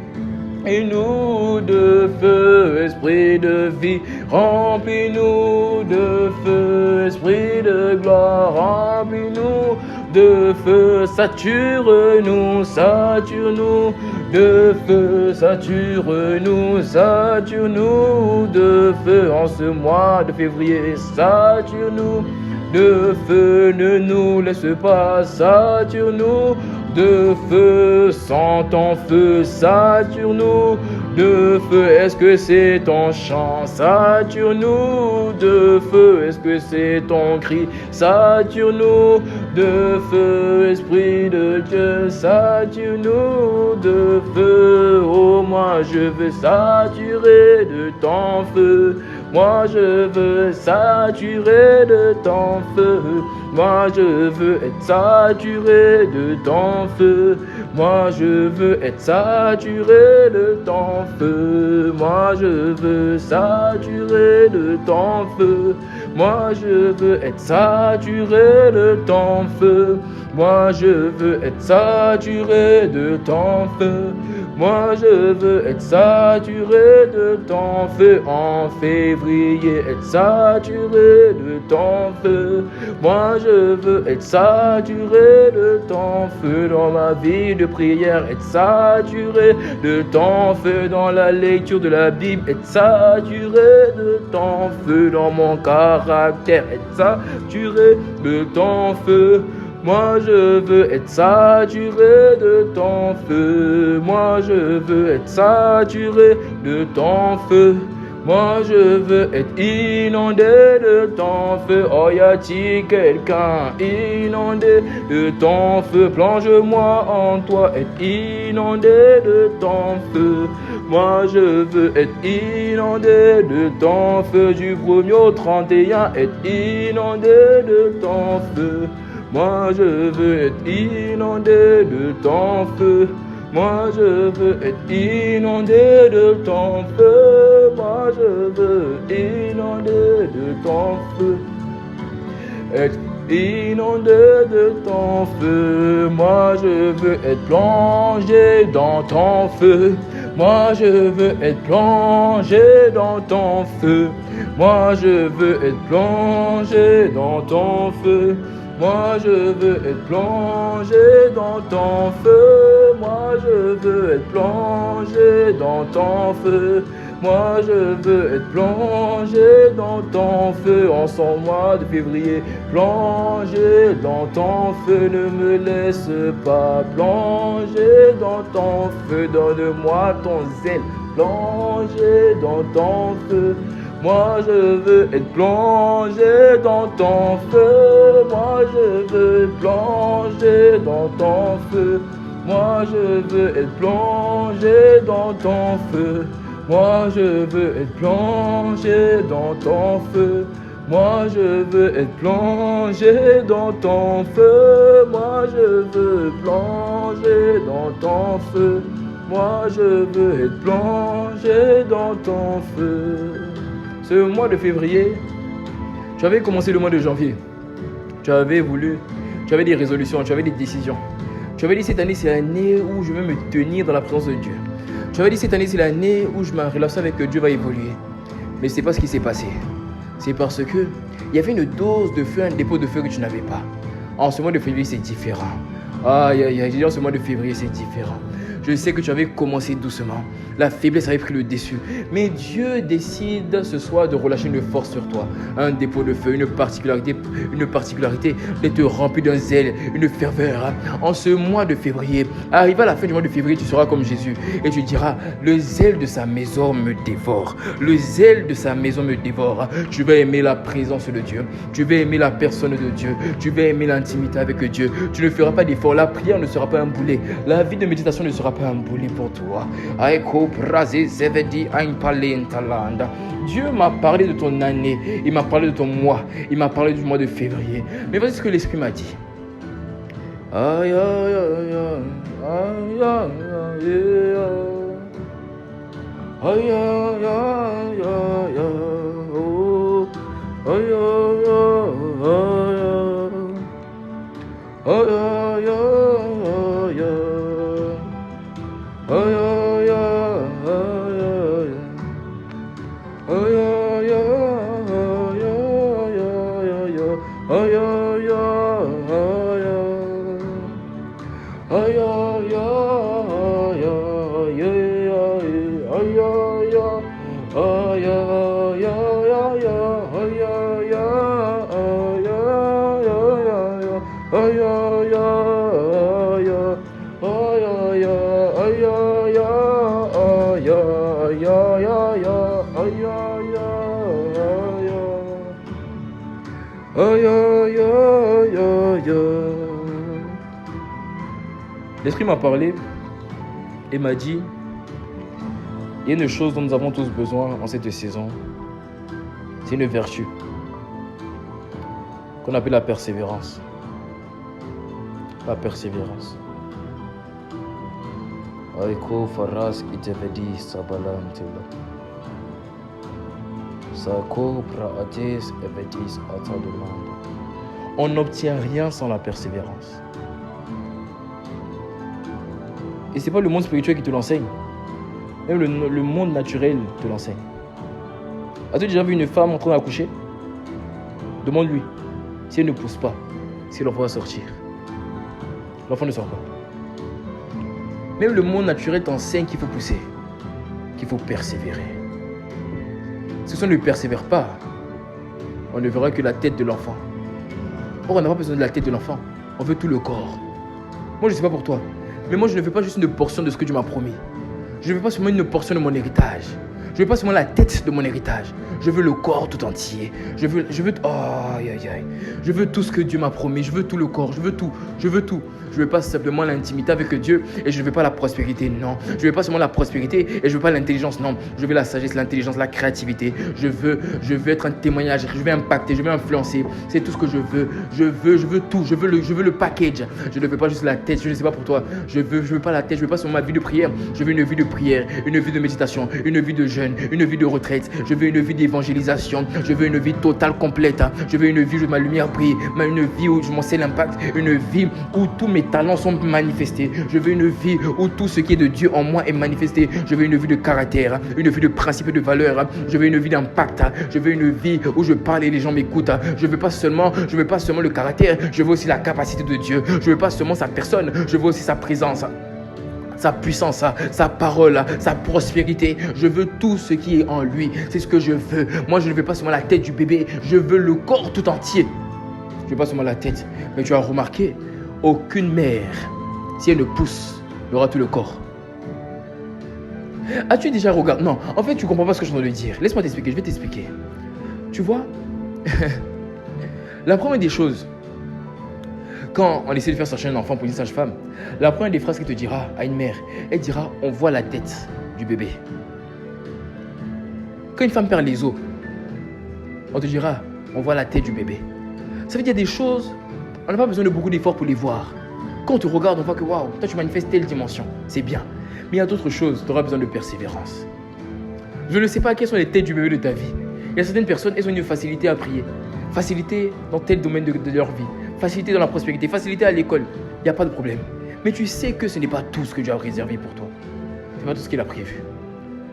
Et nous de feu, esprit de vie, remplis-nous de feu, esprit de gloire, remplis-nous de feu, sature-nous, sature-nous de feu, sature-nous, sature-nous de feu en ce mois de février, sature-nous de feu, ne nous laisse pas, sature-nous de feu, sans ton feu, sature-nous de feu. Est-ce que c'est ton chant? Sature-nous de feu. Est-ce que c'est ton cri? Sature-nous de feu, Esprit de Dieu, sature-nous de feu. Oh, moi je veux saturer de ton feu. Moi je veux saturer de ton feu. Moi je veux être saturé de ton feu. Moi je veux être saturé de ton feu. Moi je veux saturer de ton feu. Moi je veux être saturé de ton feu. Moi je veux être saturé de ton feu. Moi je veux être saturé de ton feu en février, être saturé de ton feu. Moi je veux être saturé de ton feu dans ma vie de prière, être saturé de ton feu dans la lecture de la Bible, être saturé de ton feu dans mon caractère, être saturé de ton feu. Moi je veux être saturé de ton feu. Moi je veux être saturé de ton feu. Moi je veux être inondé de ton feu. Oh, y a-t-il quelqu'un inondé de ton feu? Plonge-moi en toi, être inondé de ton feu. Moi je veux être inondé de ton feu. Du 1er au 31, être inondé de ton feu. Moi je veux être inondé de ton feu. Moi je veux être inondé de ton feu. Moi je veux inondé de ton feu. Être inondé de ton feu. Moi je veux être plongé dans ton feu. Moi je veux être plongé dans ton feu. Moi je veux être plongé dans ton feu. Moi je veux être plongé dans ton feu. Moi je veux être plongé dans ton feu. Moi je veux être plongé dans ton feu en ce mois de février. Plongé dans ton feu, ne me laisse pas. Plongé dans ton feu, donne-moi ton zèle. Plongé dans ton feu. Moi je veux être plongé dans ton feu. Moi je veux plonger dans ton feu. Moi je veux être plongé dans ton feu. Moi je veux être plongé dans ton feu. Moi je veux être plongé dans ton feu. Moi je veux plonger dans ton feu. Moi je veux être plongé dans ton feu. Ce mois de février, tu avais commencé le mois de janvier. Tu avais des résolutions, tu avais des décisions. Tu avais dit cette année c'est l'année où je vais me tenir dans la présence de Dieu. Tu avais dit cette année c'est l'année où ma relation avec Dieu va évoluer. Mais ce n'est pas ce qui s'est passé. C'est parce que il y avait une dose de feu, un dépôt de feu que tu n'avais pas. En ce mois de février c'est différent. En ce mois de février c'est différent. Je sais que tu avais commencé doucement. La faiblesse avait pris le dessus. Mais Dieu décide ce soir de relâcher une force sur toi. Un dépôt de feu, une particularité de te remplir d'un zèle, une ferveur. En ce mois de février, arrivé à la fin du mois de février, tu seras comme Jésus. Et tu diras, le zèle de sa maison me dévore. Le zèle de sa maison me dévore. Tu vas aimer la présence de Dieu. Tu vas aimer la personne de Dieu. Tu vas aimer l'intimité avec Dieu. Tu ne feras pas d'effort. La prière ne sera pas un boulet. La vie de méditation ne sera pas un boulet pour toi. Dieu m'a parlé de ton année, il m'a parlé de ton mois, il m'a parlé du mois de février. Mais voici ce que l'Esprit m'a dit. Aïe, aïe, aïe, aïe, aïe, aïe, aïe, aïe, aïe, oh, aïe, aïe, aïe, aïe, aïe, aïe. L'Esprit m'a parlé et m'a dit, il y a une chose dont nous avons tous besoin en cette saison, c'est une vertu qu'on appelle la persévérance. La persévérance. On n'obtient rien sans la persévérance. Et ce n'est pas le monde spirituel qui te l'enseigne. Même le monde naturel te l'enseigne. As-tu déjà vu une femme en train d'accoucher? Demande-lui. Si elle ne pousse pas, si l'enfant va sortir. L'enfant ne sort pas. Même le monde naturel t'enseigne qu'il faut pousser, qu'il faut persévérer. Si on ne persévère pas, on ne verra que la tête de l'enfant. Or, on n'a pas besoin de la tête de l'enfant. On veut tout le corps. Moi, je ne sais pas pour toi. Mais moi, je ne veux pas juste une portion de ce que Dieu m'a promis. Je ne veux pas seulement une portion de mon héritage. Je veux pas seulement la tête de mon héritage. Je veux le corps tout entier. Je veux, Je veux tout ce que Dieu m'a promis. Je veux tout le corps. Je veux tout. Je veux pas simplement l'intimité avec Dieu et je veux pas la prospérité. Non. Je veux pas seulement la prospérité et je veux pas l'intelligence. Non. Je veux la sagesse, l'intelligence, la créativité. Je veux être un témoignage. Je veux impacter. Je veux influencer. C'est tout ce que je veux. Je veux tout. Je veux le package. Je ne veux pas juste la tête. Je ne sais pas pour toi. Je veux pas la tête. Je veux pas seulement ma vie de prière. Je veux une vie de prière, une vie de méditation, une vie de jeûne, une vie de retraite. Je veux une vie d'évangélisation. Je veux une vie totale, complète. Je veux une vie où ma lumière brille. Une vie où je m'en sais l'impact. Une vie où tous mes talents sont manifestés. Je veux une vie où tout ce qui est de Dieu en moi est manifesté. Je veux une vie de caractère, une vie de principe et de valeur. Je veux une vie d'impact. Je veux une vie où je parle et les gens m'écoutent. Je veux pas seulement le caractère. Je veux aussi la capacité de Dieu. Je veux pas seulement sa personne. Je veux aussi sa présence, sa puissance, sa parole, sa prospérité. Je veux tout ce qui est en lui. C'est ce que je veux. Moi, je ne veux pas seulement la tête du bébé. Je veux le corps tout entier. Je ne veux pas seulement la tête. Mais tu as remarqué, aucune mère, si elle ne pousse, n'aura tout le corps. As-tu déjà regardé? Non, en fait, tu ne comprends pas ce que je suis en train de dire. Laisse-moi t'expliquer, je vais t'expliquer. Tu vois, la première des choses, quand on essaie de faire sortir un enfant pour une sage-femme, la première des phrases qu'elle te dira à une mère, elle dira, on voit la tête du bébé. Quand une femme perd les os, on te dira, on voit la tête du bébé. Ça veut dire des choses, on n'a pas besoin de beaucoup d'efforts pour les voir. Quand on te regarde, on voit que waouh, toi tu manifestes telle dimension, c'est bien. Mais il y a d'autres choses, tu auras besoin de persévérance. Je ne sais pas quelles sont les têtes du bébé de ta vie. Il y a certaines personnes, elles ont une facilité à prier, facilité dans tel domaine de leur vie, facilité dans la prospérité, facilité à l'école. Il n'y a pas de problème. Mais tu sais que ce n'est pas tout ce que Dieu a réservé pour toi. Ce n'est pas tout ce qu'il a prévu.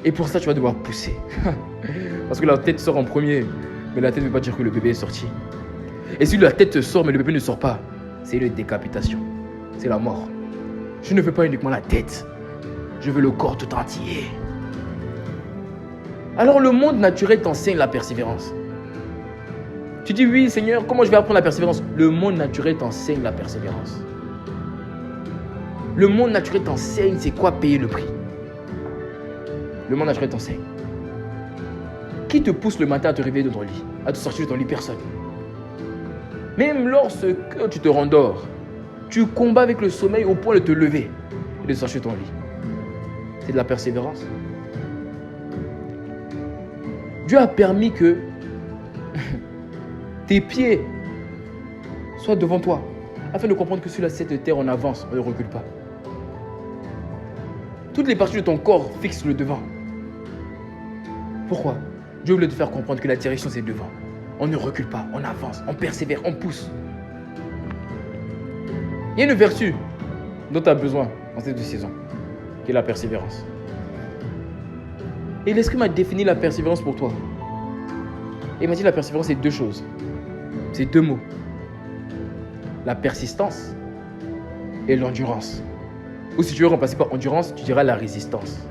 Et pour ça, tu vas devoir pousser. Parce que la tête sort en premier, mais la tête ne veut pas dire que le bébé est sorti. Et si la tête sort, mais le bébé ne sort pas, c'est une décapitation. C'est la mort. Je ne veux pas uniquement la tête. Je veux le corps tout entier. Alors le monde naturel t'enseigne la persévérance. Tu dis oui Seigneur, comment je vais apprendre la persévérance? Le monde naturel t'enseigne la persévérance. Le monde naturel t'enseigne c'est quoi payer le prix. Le monde naturel t'enseigne. Qui te pousse le matin à te réveiller de ton lit, à te sortir de ton lit? Personne. Même lorsque tu te rendors, tu combats avec le sommeil au point de te lever et de sortir de ton lit. C'est de la persévérance. Dieu a permis que tes pieds soient devant toi, afin de comprendre que sur cette terre on avance, on ne recule pas. Toutes les parties de ton corps fixent le devant. Pourquoi? Dieu voulait te faire comprendre que la direction c'est devant. On ne recule pas, on avance, on persévère, on pousse. Il y a une vertu dont tu as besoin en cette saison, qui est la persévérance. Et l'Esprit m'a défini la persévérance pour toi. Et il m'a dit la persévérance c'est deux choses. C'est deux mots. La persistance et l'endurance. Ou si tu veux remplacer par endurance, tu diras la résistance.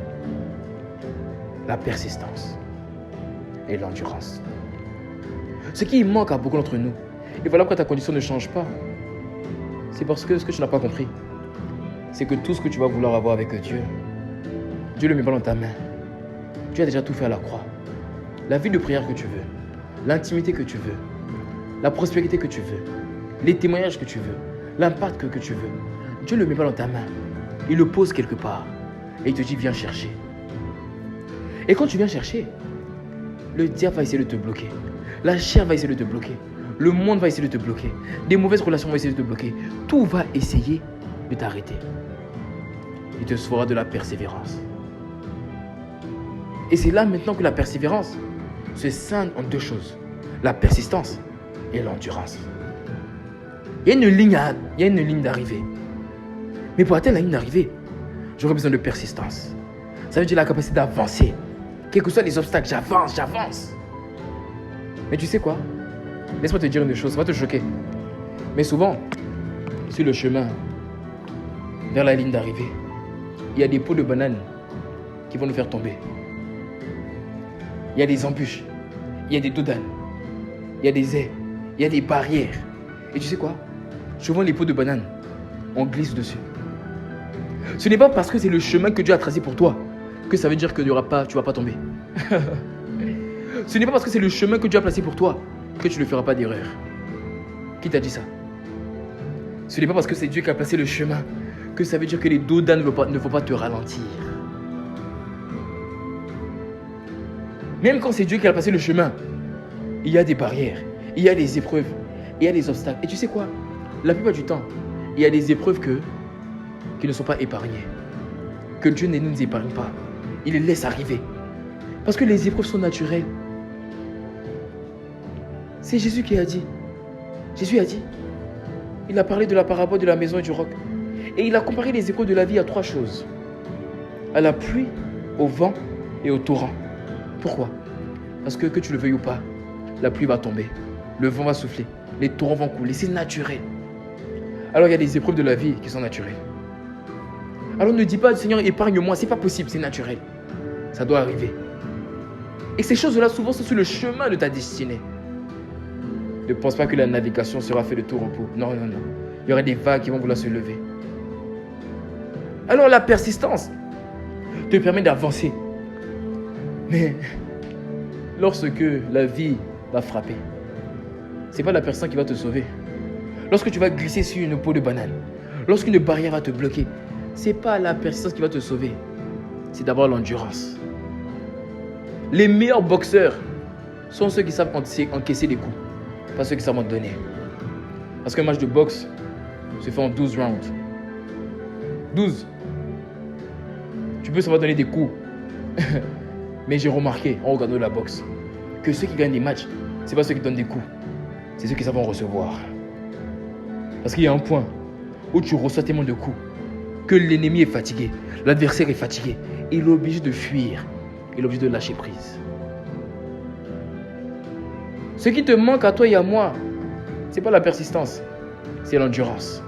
La persistance et l'endurance. Ce qui manque à beaucoup d'entre nous, et voilà pourquoi ta condition ne change pas, c'est parce que ce que tu n'as pas compris, c'est que tout ce que tu vas vouloir avoir avec Dieu, Dieu ne le met pas dans ta main. Tu as déjà tout fait à la croix. La vie de prière que tu veux, l'intimité que tu veux, la prospérité que tu veux, les témoignages que tu veux, l'impact que tu veux, Dieu ne le met pas dans ta main. Il le pose quelque part et il te dit viens chercher. Et quand tu viens chercher, le diable va essayer de te bloquer. La chair va essayer de te bloquer. Le monde va essayer de te bloquer. Des mauvaises relations vont essayer de te bloquer. Tout va essayer de t'arrêter. Il te sauvera de la persévérance. Et c'est là maintenant que la persévérance se scinde en deux choses. La persistance et l'endurance. Il y a une ligne d'arrivée. Mais pour atteindre la ligne d'arrivée, j'aurai besoin de persistance. Ça veut dire la capacité d'avancer. Quels que soient les obstacles, j'avance. Mais tu sais quoi? Laisse-moi te dire une chose, ça va te choquer. Mais souvent, sur le chemin vers la ligne d'arrivée, il y a des pots de bananes qui vont nous faire tomber. Il y a des embûches, il y a des dos d'âne, il y a des haies, il y a des barrières. Et tu sais quoi? Souvent les pots de bananes, on glisse dessus. Ce n'est pas parce que c'est le chemin que Dieu a tracé pour toi que ça veut dire que tu ne vas pas tomber. Ce n'est pas parce que c'est le chemin que Dieu a placé pour toi que tu ne feras pas d'erreur. Qui t'a dit ça? Ce n'est pas parce que c'est Dieu qui a placé le chemin que ça veut dire que les dodas ne vont pas te ralentir. Même quand c'est Dieu qui a placé le chemin, il y a des barrières, il y a des épreuves, il y a des obstacles. Et tu sais quoi? La plupart du temps, il y a des épreuves qui ne sont pas épargnées. Que Dieu ne nous épargne pas. Il les laisse arriver. Parce que les épreuves sont naturelles. C'est Jésus qui a dit. Jésus a dit. Il a parlé de la parabole de la maison et du roc. Et il a comparé les épreuves de la vie à 3 choses. À la pluie, au vent et au torrent. Pourquoi? Parce que tu le veuilles ou pas, la pluie va tomber. Le vent va souffler. Les torrents vont couler. C'est naturel. Alors il y a des épreuves de la vie qui sont naturelles. Alors ne dis pas, Seigneur, épargne-moi. C'est pas possible, c'est naturel. Ça doit arriver. Et ces choses-là, souvent, sont sur le chemin de ta destinée. Ne pense pas que la navigation sera faite de tout repos. Non, non, non. Il y aura des vagues qui vont vouloir se lever. Alors la persistance te permet d'avancer. Mais lorsque la vie va frapper, ce n'est pas la personne qui va te sauver. Lorsque tu vas glisser sur une peau de banane, lorsqu'une barrière va te bloquer, ce n'est pas la persistance qui va te sauver. C'est d'abord l'endurance. Les meilleurs boxeurs sont ceux qui savent encaisser des coups, pas ceux qui savent en donner. Parce qu'un match de boxe se fait en 12 rounds. 12. Tu peux savoir donner des coups. Mais j'ai remarqué en regardant la boxe que ceux qui gagnent des matchs, ce n'est pas ceux qui donnent des coups, c'est ceux qui savent en recevoir. Parce qu'il y a un point où tu reçois tellement de coups que l'ennemi est fatigué, l'adversaire est fatigué, il est obligé de fuir, il est obligé de lâcher prise. Ce qui te manque à toi et à moi, ce n'est pas la persistance, c'est l'endurance.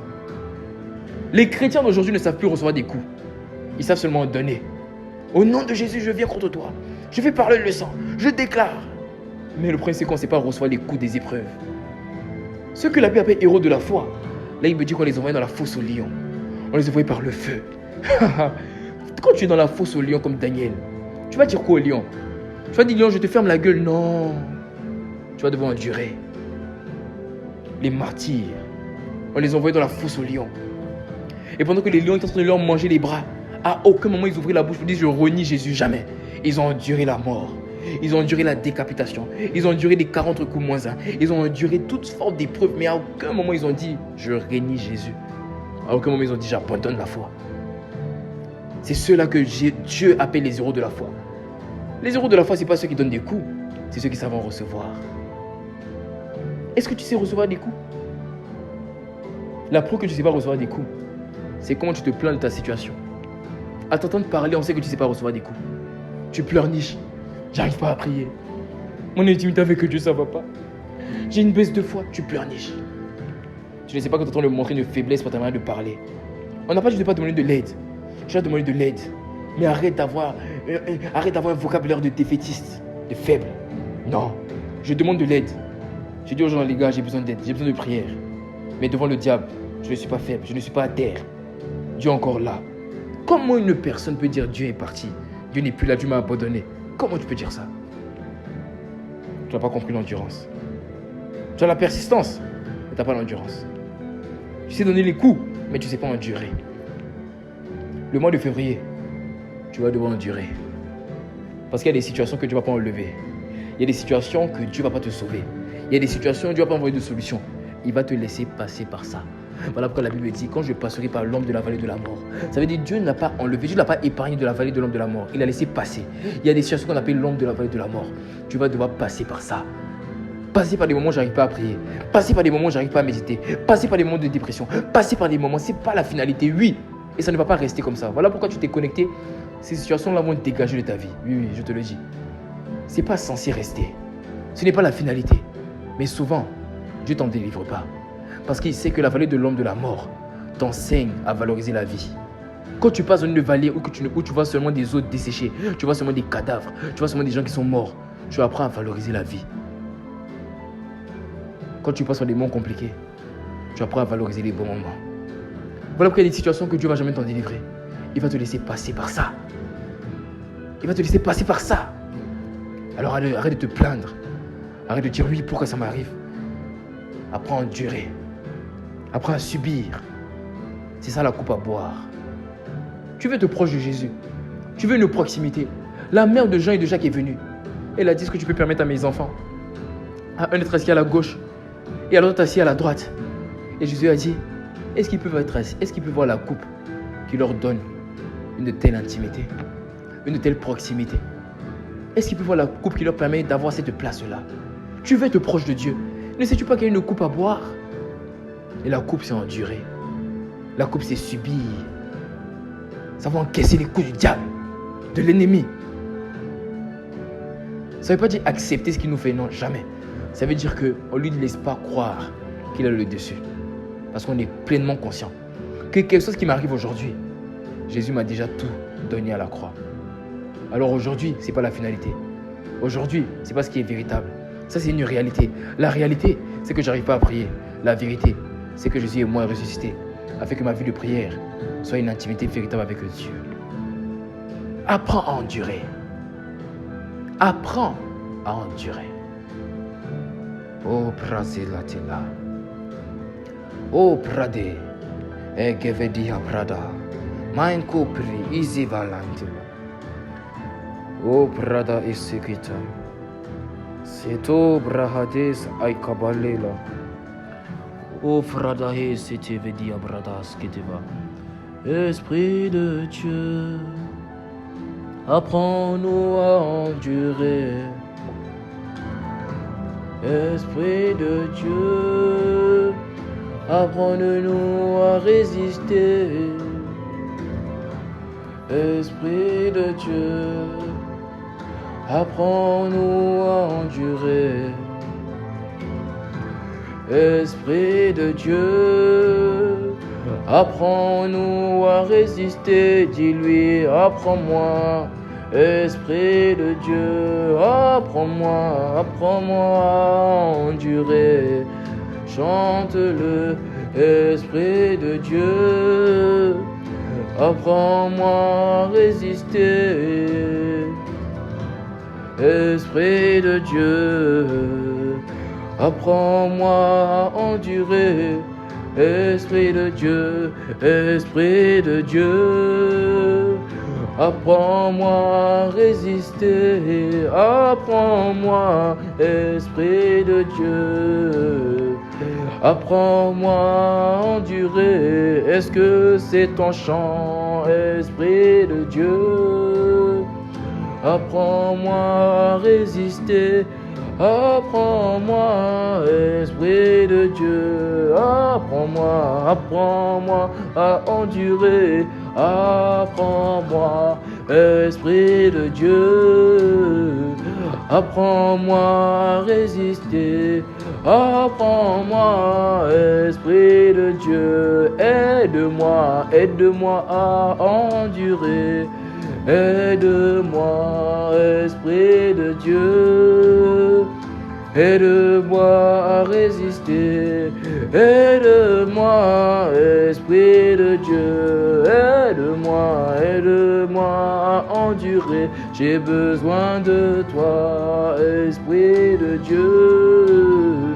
Les chrétiens d'aujourd'hui ne savent plus recevoir des coups, ils savent seulement donner. Au nom de Jésus, je viens contre toi. Je vais parler le sang. Je déclare. Mais le problème, c'est qu'on ne sait pas recevoir les coups des épreuves. Ceux que la Bible appelle héros de la foi, là, il me dit qu'on les envoyait dans la fosse au lion. On les envoyait par le feu. Quand tu es dans la fosse au lion comme Daniel, tu vas dire quoi au lion? Tu vas dire, lion, je te ferme la gueule. Non. Tu vas devoir endurer. Les martyrs, on les envoyait dans la fosse au lion. Et pendant que les lions étaient en train de leur manger les bras, à aucun moment ils ouvraient la bouche pour dire je renie Jésus, jamais. Ils ont enduré la mort. Ils ont enduré la décapitation. Ils ont enduré les 40 coups moins 1. Ils ont enduré toutes sortes d'épreuves. Mais à aucun moment ils ont dit je renie Jésus. À aucun moment ils ont dit j'abandonne la foi. C'est ceux-là que Dieu appelle les héros de la foi. Les héros de la foi, ce n'est pas ceux qui donnent des coups. C'est ceux qui savent en recevoir. Est-ce que tu sais recevoir des coups? La preuve que tu ne sais pas recevoir des coups, c'est comment tu te plains de ta situation. À t'entendre parler, on sait que tu ne sais pas recevoir des coups. Tu pleurniches. J'arrive pas à prier. Mon intimité avec Dieu, ça ne va pas. J'ai une baisse de foi. Tu pleurniches. Tu ne sais pas que tu es en train de montrer une faiblesse par ta manière de parler. On n'a pas juste de pas demander de l'aide. Tu vas demander de l'aide. Mais arrête d'avoir un vocabulaire de défaitiste, de faible. Non. Je demande de l'aide. Je dis aux gens, les gars, j'ai besoin d'aide. J'ai besoin de prière. Mais devant le diable, je ne suis pas faible. Je ne suis pas à terre. Dieu est encore là. Comment une personne peut dire Dieu est parti? Dieu n'est plus là, Dieu m'a abandonné. Comment tu peux dire ça? Tu n'as pas compris l'endurance. Tu as la persistance, mais tu n'as pas l'endurance. Tu sais donner les coups, mais tu ne sais pas endurer. Le mois de février, tu vas devoir endurer. Parce qu'il y a des situations que Dieu ne va pas enlever. Il y a des situations que Dieu ne va pas te sauver. Il y a des situations où Dieu ne va pas envoyer de solution. Il va te laisser passer par ça. Voilà pourquoi la Bible dit, quand je passerai par l'ombre de la vallée de la mort. Ça veut dire Dieu n'a pas enlevé, Dieu n'a pas épargné de la vallée de l'ombre de la mort. Il a laissé passer. Il y a des situations qu'on appelle l'ombre de la vallée de la mort. Tu vas devoir passer par ça. Passer par des moments où je n'arrive pas à prier. Passer par des moments où je n'arrive pas à méditer. Passer par des moments de dépression. Passer par des moments, ce n'est pas la finalité, oui. Et ça ne va pas rester comme ça. Voilà pourquoi tu t'es connecté. Ces situations-là vont te dégager de ta vie. Oui, oui, je te le dis. Ce n'est pas censé rester. Ce n'est pas la finalité. Mais souvent, Dieu ne t'en délivre pas. Parce qu'il sait que la vallée de l'homme de la mort t'enseigne à valoriser la vie. Quand tu passes dans une vallée où tu vois seulement des os desséchés, tu vois seulement des cadavres, tu vois seulement des gens qui sont morts, tu apprends à valoriser la vie. Quand tu passes dans des moments compliqués, tu apprends à valoriser les bons moments. Voilà pourquoi il y a des situations que Dieu ne va jamais t'en délivrer. Il va te laisser passer par ça. Il va te laisser passer par ça. Alors arrête de te plaindre. Arrête de dire oui, pourquoi ça m'arrive. Apprends à endurer. Apprends à subir. C'est ça la coupe à boire. Tu veux être proche de Jésus. Tu veux une proximité. La mère de Jean et de Jacques est venue. Elle a dit ce que tu peux permettre à mes enfants. Un d'être assis à la gauche et à l'autre assis à la droite. Et Jésus a dit, est-ce qu'ils peuvent être assis? Est-ce qu'ils peuvent voir la coupe qui leur donne une telle intimité, une telle proximité? Est-ce qu'ils peuvent voir la coupe qui leur permet d'avoir cette place-là? Tu veux être proche de Dieu. Ne sais-tu pas qu'il y a une coupe à boire? Et la coupe, c'est endurer. La coupe, c'est subir. Ça va encaisser les coups du diable, de l'ennemi. Ça ne veut pas dire accepter ce qu'il nous fait, non, jamais. Ça veut dire qu'on ne lui laisse pas croire qu'il a le dessus. Parce qu'on est pleinement conscient que quelque chose qui m'arrive aujourd'hui, Jésus m'a déjà tout donné à la croix. Alors aujourd'hui, ce n'est pas la finalité. Aujourd'hui, ce n'est pas ce qui est véritable. Ça, c'est une réalité. La réalité, c'est que je n'arrive pas à prier. La vérité, c'est que Jésus est moi ressuscité, afin que ma vie de prière soit une intimité véritable avec Dieu. Apprends à endurer. Apprends à endurer. Oh, Prazilatila. Oh, Prade. Egevedia Prada. Mein Kopri, Easy Valentila. Oh, Prada Isikita. Seto Brahades Aikabalela. Oh, Frada Hesiti Vedia Bradas Kitiva. Esprit de Dieu, apprends-nous à endurer. Esprit de Dieu, apprends-nous à résister. Esprit de Dieu, apprends-nous à endurer. Esprit de Dieu, apprends-nous à résister. Dis-lui, apprends-moi. Esprit de Dieu, apprends-moi, apprends-moi à endurer. Chante-le, Esprit de Dieu, apprends-moi à résister. Esprit de Dieu, apprends-moi à endurer. Esprit de Dieu, Esprit de Dieu, apprends-moi à résister. Apprends-moi, Esprit de Dieu, apprends-moi à endurer. Est-ce que c'est ton chant, Esprit de Dieu? Apprends-moi à résister. Apprends-moi, Esprit de Dieu, apprends-moi, apprends-moi à endurer. Apprends-moi, Esprit de Dieu, apprends-moi à résister. Apprends-moi, Esprit de Dieu, aide-moi, aide-moi à endurer. Aide-moi, Esprit de Dieu, aide-moi à résister. Aide-moi, Esprit de Dieu, aide-moi, aide-moi à endurer. J'ai besoin de toi, Esprit de Dieu,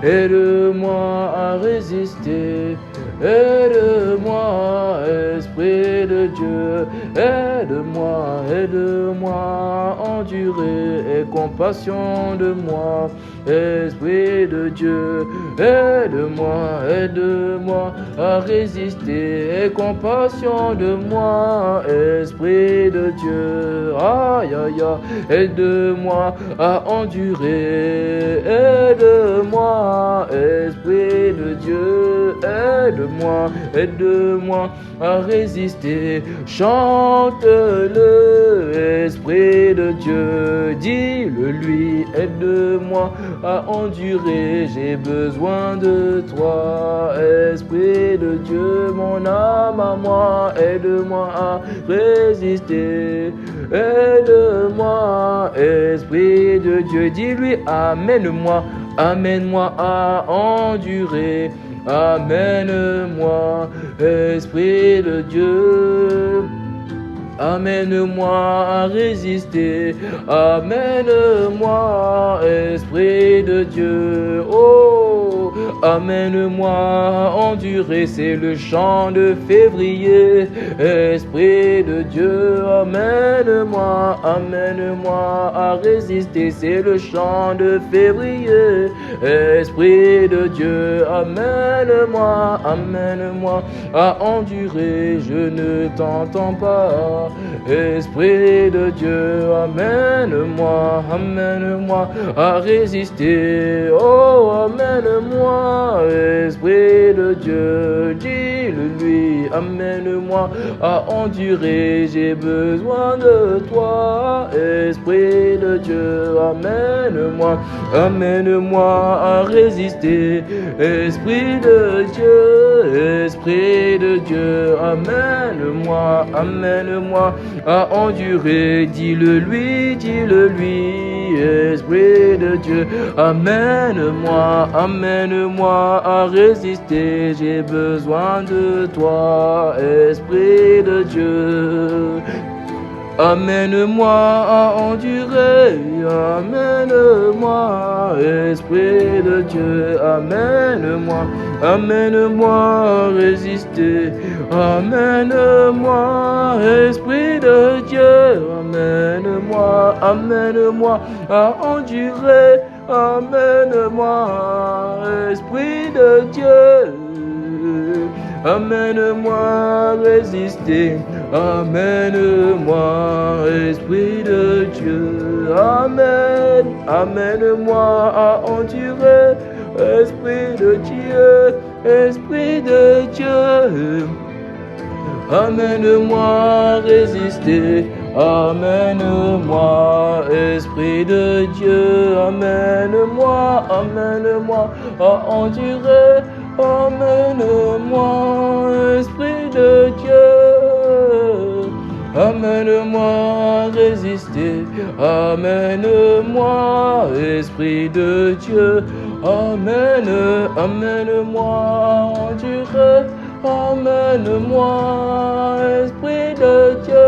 aide-moi à résister. Aide-moi, Esprit de Dieu, aide-moi, aide-moi à endurer. Aie compassion de moi, Esprit de Dieu, aide-moi, aide-moi à résister. Aie compassion de moi, Esprit de Dieu, aïe aïe aïe, aide-moi à endurer. Aide-moi, Esprit de Dieu, aide-moi, aide-moi à résister. Chante-le, Esprit de Dieu, dis-le lui, aide-moi à endurer. J'ai besoin de toi, Esprit de Dieu, mon âme à moi, aide-moi à résister. Aide-moi, Esprit de Dieu, dis-lui, amène-moi, amène-moi à endurer. Amène-moi, Esprit de Dieu, amène-moi à résister, amène-moi, Esprit de Dieu, oh, amène-moi à endurer, c'est le chant de février, Esprit de Dieu, amène-moi, amène-moi à résister, c'est le chant de février, Esprit de Dieu, amène-moi, amène-moi à endurer, je ne t'entends pas, Esprit de Dieu, amène-moi, amène-moi à résister, oh, amène-moi, Esprit de Dieu, dis-le-lui, amène-moi à endurer, j'ai besoin de toi, Esprit de Dieu, amène-moi, amène-moi à résister, Esprit de Dieu, Esprit de Dieu, amène-moi, amène-moi à endurer, dis-le-lui, dis-le-lui, Esprit de Dieu, amène-moi, amène-moi à résister, j'ai besoin de toi, Esprit de Dieu. Amène-moi à endurer, amène-moi, Esprit de Dieu, amène-moi, amène-moi à résister, amène-moi, Esprit de Dieu, amène-moi, amène-moi à endurer, amène-moi, Esprit de Dieu. Amène-moi à résister, amène-moi, Esprit de Dieu, amène, amène-moi à endurer, Esprit de Dieu, Esprit de Dieu, amène-moi à résister, amène-moi, Esprit de Dieu, amène-moi, amène-moi à endurer, amène-moi, Esprit de Dieu, amène-moi à résister, amène-moi, Esprit de Dieu, amène-moi à endurer, amène-moi, Esprit de Dieu,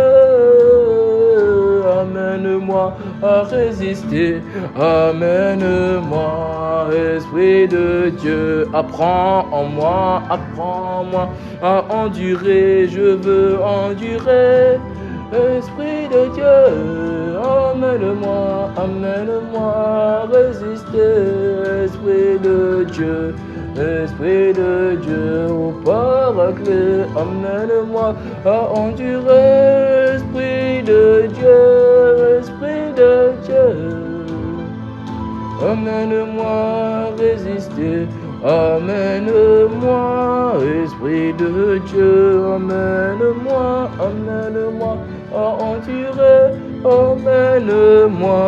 amène-moi à résister, amène-moi, Esprit de Dieu, apprends en moi, apprends-moi à endurer, je veux endurer, Esprit de Dieu, amène-moi, amène-moi à résister, Esprit de Dieu, Esprit de Dieu, au Paraclet, amène-moi à endurer, Esprit de Dieu, Esprit de Dieu, amène-moi à résister, amène-moi, Esprit de Dieu, amène-moi, amène-moi à endurer, amène-moi,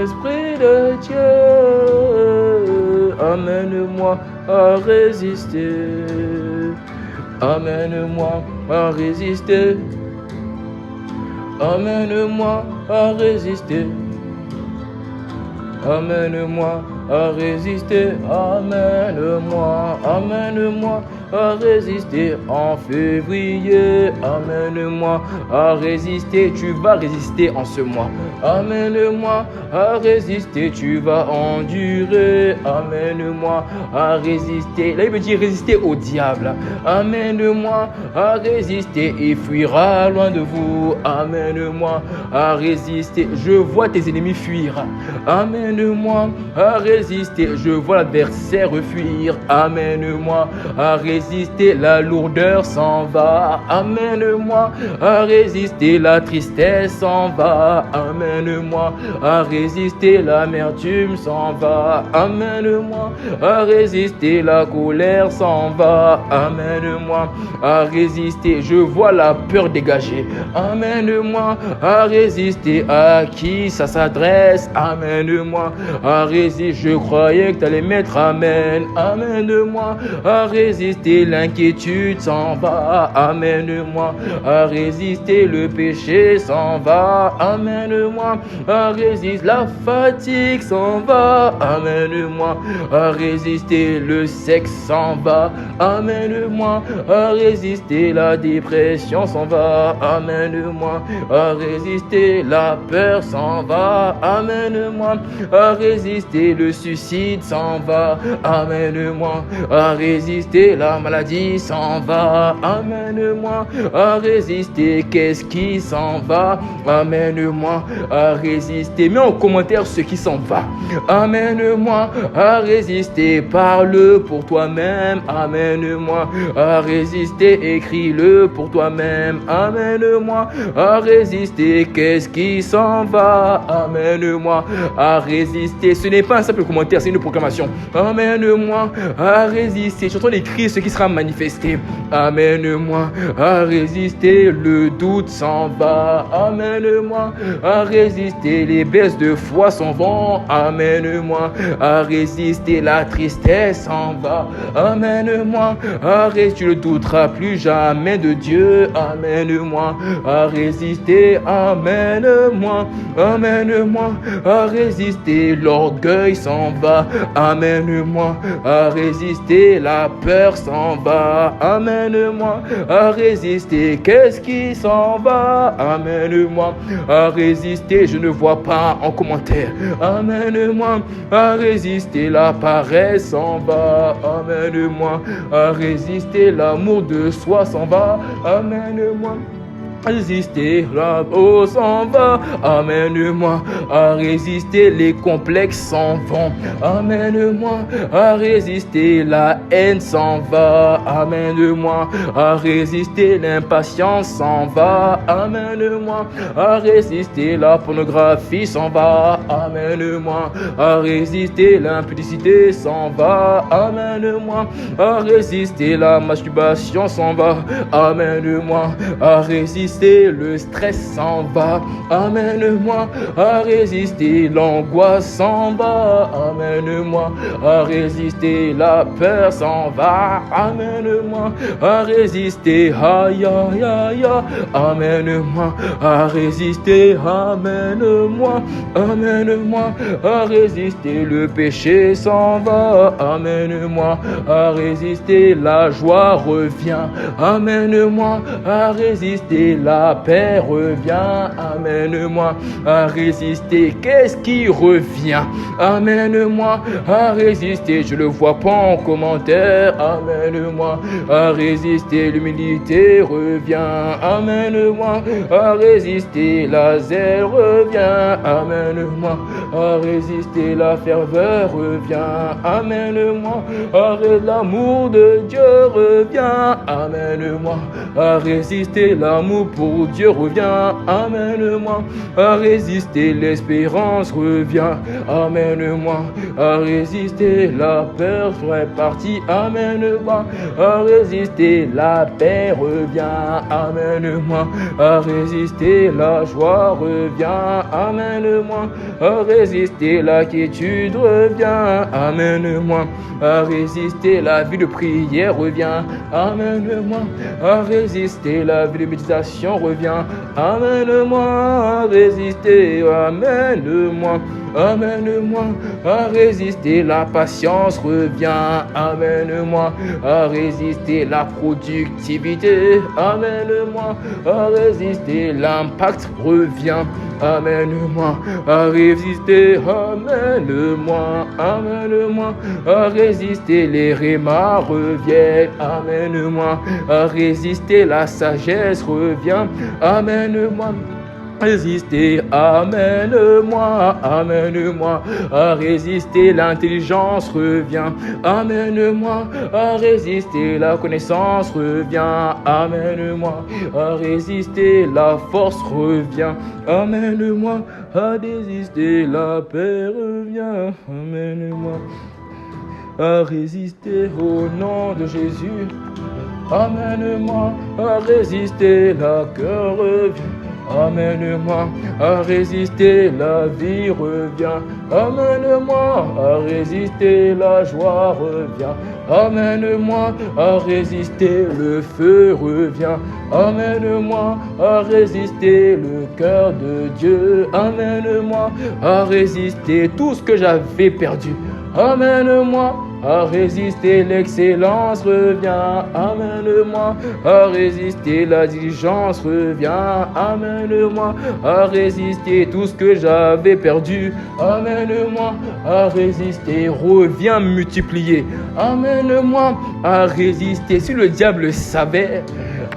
Esprit de Dieu, amène-moi à résister, amène-moi à résister, amène-moi à résister, amène-moi à résister, amène-moi, amène-moi à résister en février, amène-moi à résister, tu vas résister en ce mois, amène-moi à résister, tu vas endurer, amène-moi à résister, là il me dit résister au diable, amène-moi à résister, il fuira loin de vous, amène-moi à résister, je vois tes ennemis fuir, amène-moi à résister, je vois l'adversaire fuir, amène-moi à résister, la lourdeur s'en va, amène-moi à résister, la tristesse s'en va, amène-moi à résister, l'amertume s'en va, amène-moi à résister, la colère s'en va, amène-moi à résister, je vois la peur dégager, amène-moi à résister, à qui ça s'adresse, amène-moi amène-moi à résister. Je croyais que tu allais mettre amen. Amène-moi à résister, l'inquiétude s'en va. Amène-moi à résister, le péché s'en va. Amène-moi à résister, la fatigue s'en va. Amène-moi à résister, le sexe s'en va. Amène-moi à résister, la dépression s'en va. Amène-moi à résister, la peur s'en va. Amène-moi à résister, le suicide s'en va. Amène-moi à résister, la maladie s'en va. Amène-moi à résister, qu'est-ce qui s'en va? Amène-moi à résister. Mets en commentaire ce qui s'en va. Amène-moi à résister, parle pour toi-même. Amène-moi à résister, écris-le pour toi-même. Amène-moi à résister, qu'est-ce qui s'en va? Amène-moi à résister. Ce n'est pas un simple commentaire, c'est une proclamation. Amène-moi à résister. Je suis en train d'écrire ce qui sera manifesté. Amène-moi à résister, le doute s'en va. Amène-moi à résister, les baisses de foi s'en vont. Amène-moi à résister, la tristesse s'en va. Amène-moi à résister, tu ne douteras plus jamais de Dieu. Amène-moi à résister, amène-moi, amène-moi à résister, l'orgueil s'en va. Amène-moi à résister, la peur s'en va. Amène-moi à résister, qu'est-ce qui s'en va? Amène-moi à résister, je ne vois pas en commentaire. Amène-moi à résister, la paresse s'en va. Amène-moi à résister, l'amour de soi s'en va. Amène-moi résister, la peau s'en va. Amène-moi à résister, les complexes s'en vont. Amène-moi à résister, la haine s'en va. Amène-moi à résister, l'impatience s'en va. Amène-moi à résister, la pornographie s'en va. Amène-moi à résister, l'impudicité s'en va. Amène-moi à résister, la masturbation s'en va. Amène-moi à résister, le stress s'en va. Amène-moi à résister, l'angoisse s'en va. Amène-moi à résister, la peur s'en va. Amène-moi à résister, aïe aïe aïe. Amène-moi à résister, amène-moi, amène-moi à résister, le péché s'en va. Amène-moi à résister, la joie revient. Amène-moi à résister, la paix revient. Amène-moi à résister, qu'est-ce qui revient? Amène-moi à résister, je le vois pas en commentaire. Amène-moi à résister, l'humilité revient. Amène-moi à résister, la zèle revient. Amène-moi à résister, la ferveur revient. Amène-moi à l'amour de Dieu revient. Amène-moi à résister, l'amour pour Dieu revient. Amène-moi à résister, l'espérance revient. Amène-moi à résister, la peur soit partie. Amène-moi à résister, la paix revient. Amène-moi à résister, la joie revient. Amène-moi à résister, la quiétude revient. Amène-moi à résister, la vie de prière revient. Amène-moi à résister, la vie de méditation revient. Amène-moi à résister, amène-moi. Amène-moi à résister, la patience revient. Amène-moi à résister, la productivité. Amène-moi à résister, l'impact revient. Amène-moi à résister, amène-moi, amène-moi à résister, les rémas reviennent. Amène-moi à résister, la sagesse revient. Amène-moi résister, amène-moi, amène-moi à résister, l'intelligence revient. Amène-moi à résister, la connaissance revient. Amène-moi à résister, la force revient. Amène-moi à résister, la paix revient. Amène-moi à résister au nom de Jésus. Amène-moi à résister, la cœur revient. Amène-moi à résister, la vie revient. Amène-moi à résister, la joie revient. Amène-moi à résister, le feu revient. Amène-moi à résister, le cœur de Dieu. Amène-moi à résister tout ce que j'avais perdu. Amène-moi à résister, l'excellence revient. Amène-moi à résister, la diligence revient. Amène-moi à résister tout ce que j'avais perdu. Amène-moi à résister, reviens multiplier. Amène-moi à résister, si le diable savait.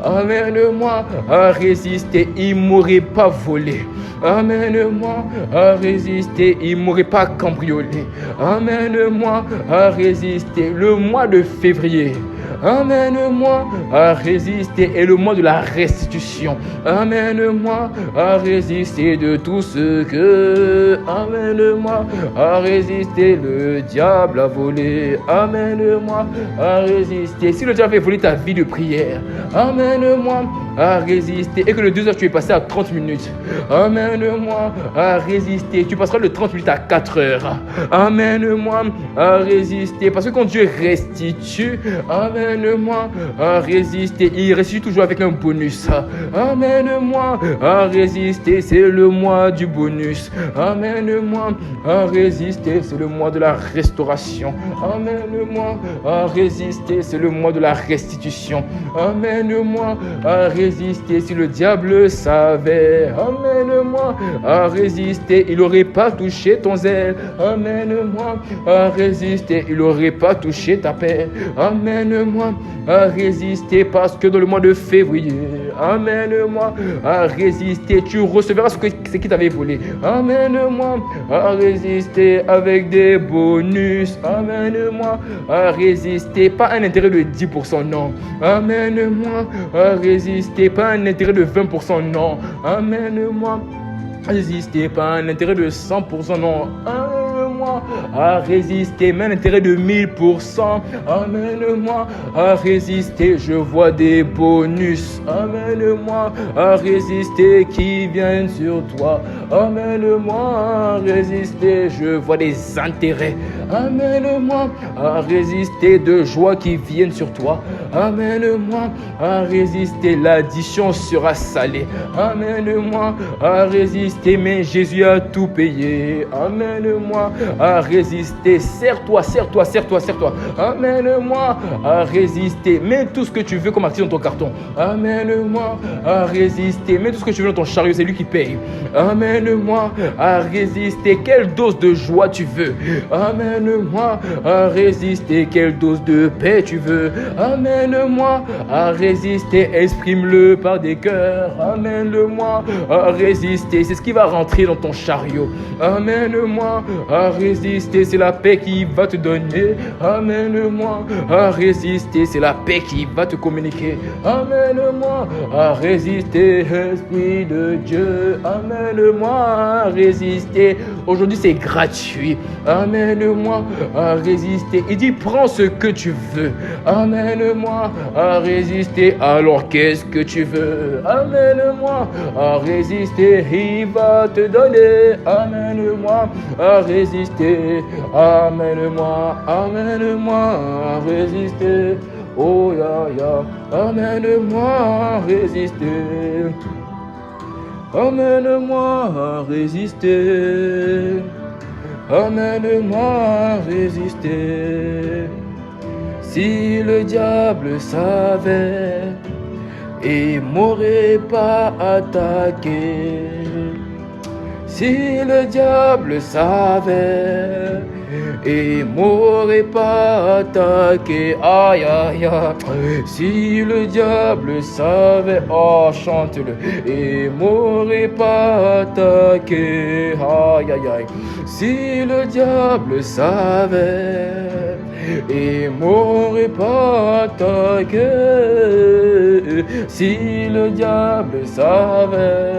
Amène-moi à résister, il ne m'aurait pas volé. Amène-moi à résister, il ne m'aurait pas cambriolé. Amène-moi à résister le mois de février. Amène-moi à résister et le mois de la restitution. Amène-moi à résister de tout ce que. Amène-moi à résister, le diable a volé. Amène-moi à résister. Si le diable avait volé ta vie de prière, amène-moi à résister et que le 2 heures tu es passé à 30 minutes. Amène-moi à résister. Tu passeras de 30 minutes à 4 heures. Amène-moi à résister. Parce que quand Dieu restitue, amène-moi à résister. Il restitue toujours avec un bonus. Amène-moi à résister. C'est le mois du bonus. Amène-moi à résister. C'est le mois de la restauration. Amène-moi à résister. C'est le mois de la restitution. Amène-moi à résister. Si le diable savait, amène-moi à résister. Il n'aurait pas touché ton zèle. Amène-moi à résister. Il n'aurait pas touché ta paix. Amène-moi à résister parce que dans le mois de février, amène-moi à résister. Tu recevras ce qui t'avait volé. Amène-moi à résister avec des bonus. Amène-moi à résister. Pas un intérêt de 10%, non. Amène-moi à résister. Pas un intérêt de 20%, non. Amène-moi à résister. Pas un intérêt de 100%, non. Amène-moi à résister, mais un intérêt de 1000%. Amène-moi à résister, je vois des bonus. Amène-moi à résister qui viennent sur toi. Amène-moi à résister, je vois des intérêts. Amène-moi à résister de joie qui viennent sur toi. Amène-moi à résister, l'addition sera salée. Amène-moi à résister, mais Jésus a tout payé. Amène-moi à résister, serre-toi, serre-toi, serre-toi, serre-toi. Amène-moi à résister, mets tout ce que tu veux comme actif dans ton carton. Amène-moi à résister, mets tout ce que tu veux dans ton chariot, c'est lui qui paye. Amène-moi à résister, quelle dose de joie tu veux. Amène-moi à résister, quelle dose de paix tu veux. Amène-moi à résister, exprime-le par des cœurs. Amène-moi à résister, c'est ce qui va rentrer dans ton chariot. Amène-moi à résister, c'est la paix qui va te donner. Amène-moi à résister, c'est la paix qui va te communiquer. Amène-moi à résister, Esprit de Dieu. Amène-moi à résister. Aujourd'hui, c'est gratuit. Amène-moi à résister. Il dit, prends ce que tu veux. Amène-moi à résister. Alors, qu'est-ce que tu veux? Amène-moi à résister. Il va te donner. Amène-moi à résister. Amène-moi, amène-moi à résister. Oh ya ya, amène-moi à résister. Amène-moi à résister. Amène-moi à résister. Si le diable savait, il m'aurait pas attaqué. Si le diable savait, il m'aurait pas attaqué. Aïe aïe aïe. Si le diable savait, oh chante-le, il m'aurait pas attaqué. Aïe aïe aïe. Si le diable savait, et m'aurait pas attaqué. Si le diable savait,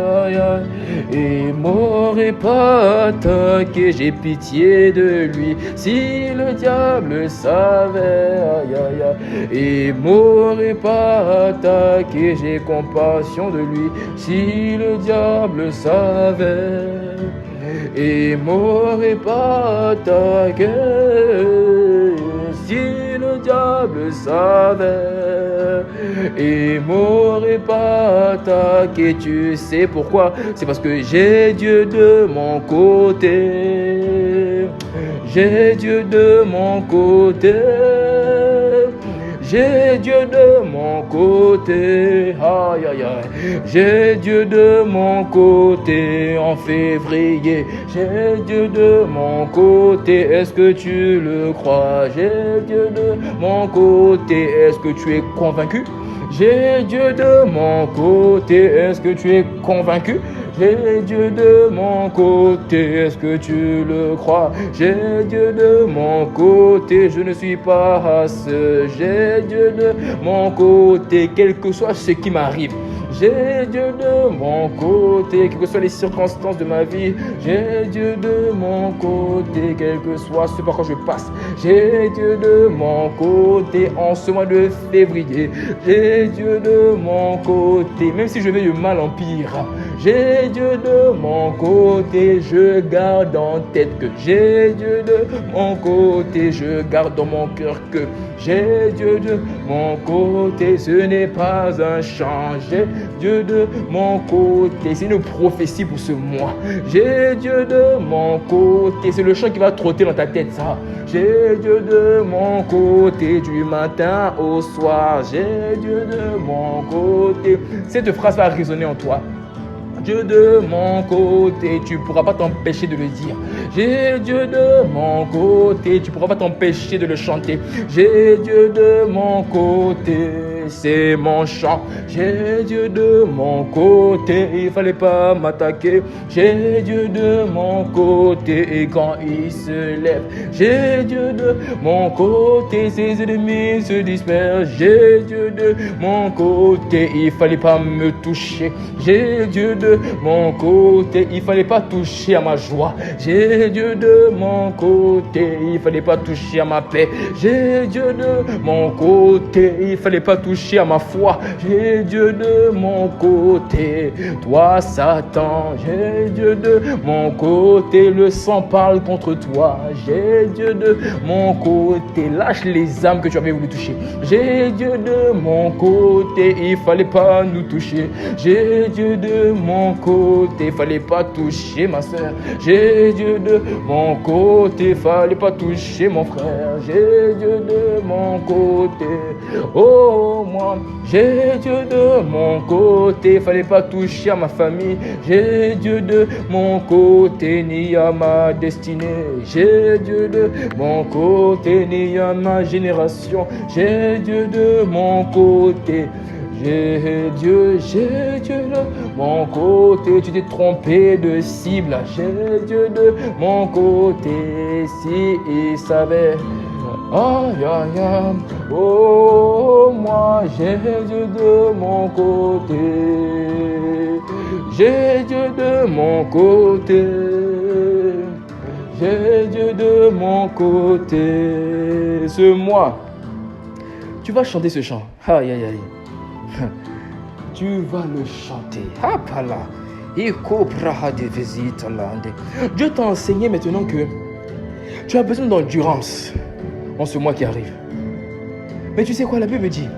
et m'aurait pas attaqué, j'ai pitié de lui. Si le diable savait, et m'aurait pas attaqué, j'ai compassion de lui. Si le diable savait, et m'aurait pas attaqué, si le diable savait, et m'aurait pas attaqué. Tu sais pourquoi? C'est parce que j'ai Dieu de mon côté. J'ai Dieu de mon côté. J'ai Dieu de mon côté, aïe aïe aïe. J'ai Dieu de mon côté en février. J'ai Dieu de mon côté, est-ce que tu le crois? J'ai Dieu de mon côté, est-ce que tu es convaincu? J'ai Dieu de mon côté, est-ce que tu es convaincu? J'ai Dieu de mon côté, est-ce que tu le crois? J'ai Dieu de mon côté, je ne suis pas seul. J'ai Dieu de mon côté, quel que soit ce qui m'arrive. J'ai Dieu de mon côté, quelles que soient les circonstances de ma vie. J'ai Dieu de mon côté, quel que soit ce par quoi je passe. J'ai Dieu de mon côté en ce mois de février. J'ai Dieu de mon côté, même si je vais de mal en pire. J'ai Dieu de mon côté, je garde en tête que j'ai Dieu de mon côté, je garde dans mon cœur que j'ai Dieu de mon côté, ce n'est pas un chant. J'ai Dieu de mon côté, c'est une prophétie pour ce mois. J'ai Dieu de mon côté, c'est le chant qui va trotter dans ta tête, ça. J'ai Dieu de mon côté, du matin au soir. J'ai Dieu de mon côté. Cette phrase va résonner en toi. Dieu de mon côté, tu ne pourras pas t'empêcher de le dire. J'ai Dieu de mon côté, tu ne pourras pas t'empêcher de le chanter. J'ai Dieu de mon côté, c'est mon chant. J'ai Dieu de mon côté, il ne fallait pas m'attaquer. J'ai Dieu de mon côté, et quand il se lève, j'ai Dieu de mon côté, ses ennemis se dispersent. J'ai Dieu de mon côté, il ne fallait pas me toucher. J'ai Dieu de mon côté, il fallait pas toucher à ma joie. J'ai Dieu de mon côté, il fallait pas toucher à ma paix. J'ai Dieu de mon côté, il fallait pas toucher à ma foi. J'ai Dieu de mon côté, toi Satan. J'ai Dieu de mon côté, le sang parle contre toi. J'ai Dieu de mon côté, lâche les âmes que tu avais voulu toucher. J'ai Dieu de mon côté, il fallait pas nous toucher. J'ai Dieu de mon côté, fallait pas toucher ma soeur. J'ai Dieu de mon côté, fallait pas toucher mon frère. J'ai Dieu de mon côté, oh moi. J'ai Dieu de mon côté, fallait pas toucher à ma famille. J'ai Dieu de mon côté, ni à ma destinée. J'ai Dieu de mon côté, ni à ma génération. J'ai Dieu de mon côté. J'ai Dieu de mon côté, tu t'es trompé de cible. J'ai Dieu de mon côté, si il savait. Aïe aïe aïe, oh moi j'ai Dieu de mon côté. J'ai Dieu de mon côté. J'ai Dieu de mon côté. Ce mois, tu vas chanter ce chant. Aïe aïe aïe. Tu vas le chanter. Dieu t'a enseigné maintenant que tu as besoin d'endurance en ce mois qui arrive. Mais tu sais quoi, la Bible dit.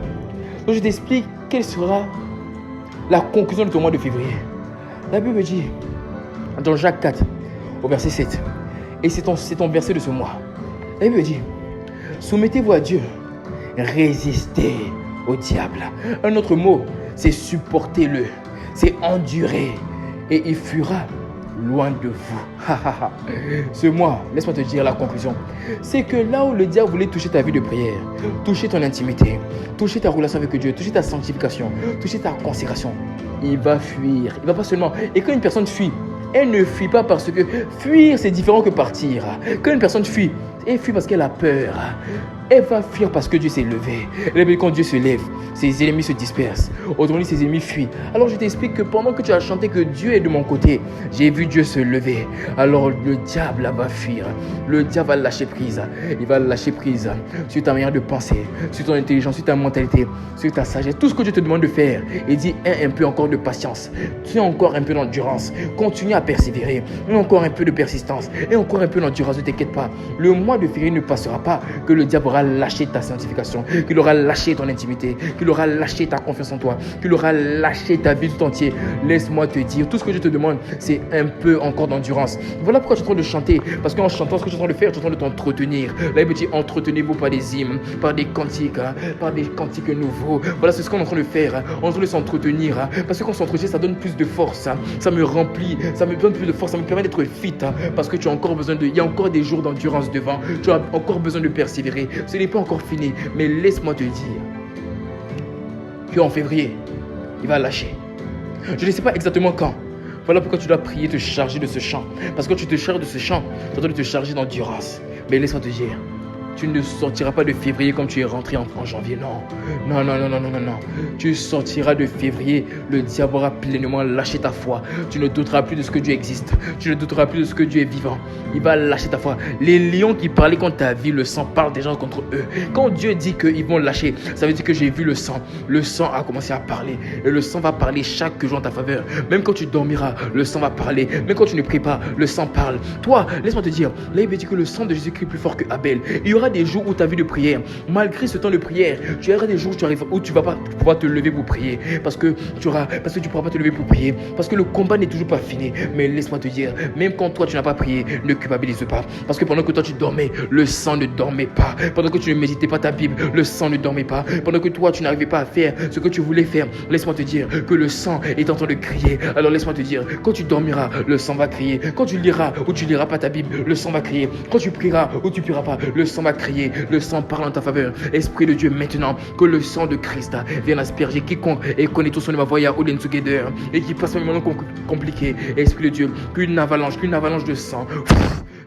Donc je t'explique quelle sera la conclusion de ton mois de février. La Bible dit dans Jacques 4 au verset 7. Et c'est ton verset de ce mois. La Bible dit, soumettez-vous à Dieu, résistez au diable. Un autre mot, c'est supportez-le, c'est endurer et il fuira loin de vous. Ce mois, laisse-moi te dire la conclusion. C'est que là où le diable voulait toucher ta vie de prière, toucher ton intimité, toucher ta relation avec Dieu, toucher ta sanctification, toucher ta consécration, il va fuir. Il va pas seulement. Et quand une personne fuit, elle ne fuit pas parce que fuir c'est différent que partir. Quand une personne fuit, Elle fuit parce qu'elle a peur. Elle va fuir parce que Dieu s'est levé. Et quand Dieu se lève, ses ennemis se dispersent. Autrement dit, ses ennemis fuient. Alors je t'explique que pendant que tu as chanté que Dieu est de mon côté, j'ai vu Dieu se lever. Alors le diable va fuir. Le diable va lâcher prise. Il va lâcher prise sur ta manière de penser, sur ton intelligence, sur ta mentalité, sur ta sagesse. Tout ce que Dieu te demande de faire. Il dit un peu encore de patience. Tiens encore un peu d'endurance. Continue à persévérer. Et encore un peu de persistance. Et encore un peu d'endurance. Ne t'inquiète pas. Le mois de février ne passera pas que le diable aura lâché ta sanctification, qu'il aura lâché ton intimité, qu'il aura lâché ta confiance en toi, qu'il aura lâché ta vie tout entière. Laisse-moi te dire, tout ce que je te demande, c'est un peu encore d'endurance. Voilà pourquoi tu es en train de chanter. Parce qu'en chantant, ce que tu es en train de faire, tu es en train de t'entretenir. Là, il dit, entretenez-vous par des hymnes, par des cantiques nouveaux. Voilà, c'est ce qu'on est en train de faire. On est en train de s'entretenir. Parce que quand on s'entretient, ça donne plus de force. Ça me remplit, ça me donne plus de force, ça me permet d'être fit. Parce que tu as encore besoin il y a encore des jours d'endurance devant. Tu as encore besoin de persévérer. Ce n'est pas encore fini. Mais laisse-moi te dire qu'en février, il va lâcher. Je ne sais pas exactement quand. Voilà pourquoi tu dois prier, te charger de ce chant. Parce que quand tu te charges de ce chant, tu dois te charger d'endurance. Mais laisse-moi te dire, tu ne sortiras pas de février comme tu es rentré en janvier. Non. Tu sortiras de février, le diable aura pleinement lâché ta foi. Tu ne douteras plus de ce que Dieu existe. Tu ne douteras plus de ce que Dieu est vivant. Il va lâcher ta foi. Les lions qui parlaient contre ta vie, le sang parle déjà contre eux. Quand Dieu dit qu'ils vont lâcher, ça veut dire que j'ai vu le sang. Le sang a commencé à parler. Et le sang va parler chaque jour en ta faveur. Même quand tu dormiras, le sang va parler. Même quand tu ne pries pas, le sang parle. Toi, laisse-moi te dire, là il veut dire que le sang de Jésus-Christ est plus fort que Abel. Il y aura des jours où ta vie de prière, malgré ce temps de prière, tu auras des jours où tu vas pas pouvoir te lever pour prier parce que tu pourras pas te lever pour prier parce que le combat n'est toujours pas fini. Mais laisse-moi te dire, même quand toi tu n'as pas prié, ne culpabilise pas parce que pendant que toi tu dormais, le sang ne dormait pas. Pendant que tu ne méditais pas ta Bible, le sang ne dormait pas. Pendant que toi tu n'arrivais pas à faire ce que tu voulais faire, laisse-moi te dire que le sang est en train de crier. Alors laisse-moi te dire, quand tu dormiras, le sang va crier. Quand tu liras ou tu liras pas ta Bible, le sang va crier. Quand tu prieras ou tu prieras pas, le sang va crier. Le sang parle en ta faveur. Esprit de Dieu, maintenant que le sang de Christ vienne asperger quiconque et connaît tout son voyage ou together et qui passe un moment compliqué. Esprit de Dieu, qu'une avalanche de sang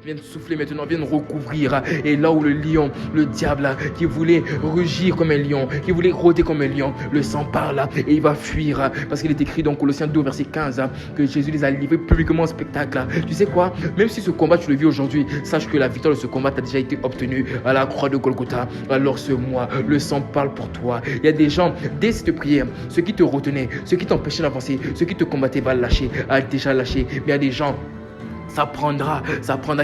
vienne souffler maintenant, vienne recouvrir. Et là où le lion, le diable qui voulait rugir comme un lion, qui voulait rôder comme un lion, le sang parle et il va fuir. Parce qu'il est écrit dans Colossiens 2 verset 15 que Jésus les a livrés publiquement en spectacle. Tu sais quoi? Même si ce combat tu le vis aujourd'hui, sache que la victoire de ce combat a déjà été obtenue à la croix de Golgotha. Alors ce mois, le sang parle pour toi. Il y a des gens, dès cette prière, ce qui te retenait, ce qui t'empêchait d'avancer, ce qui te combattait va lâcher, a déjà lâché. Mais il y a des gens, ça prendra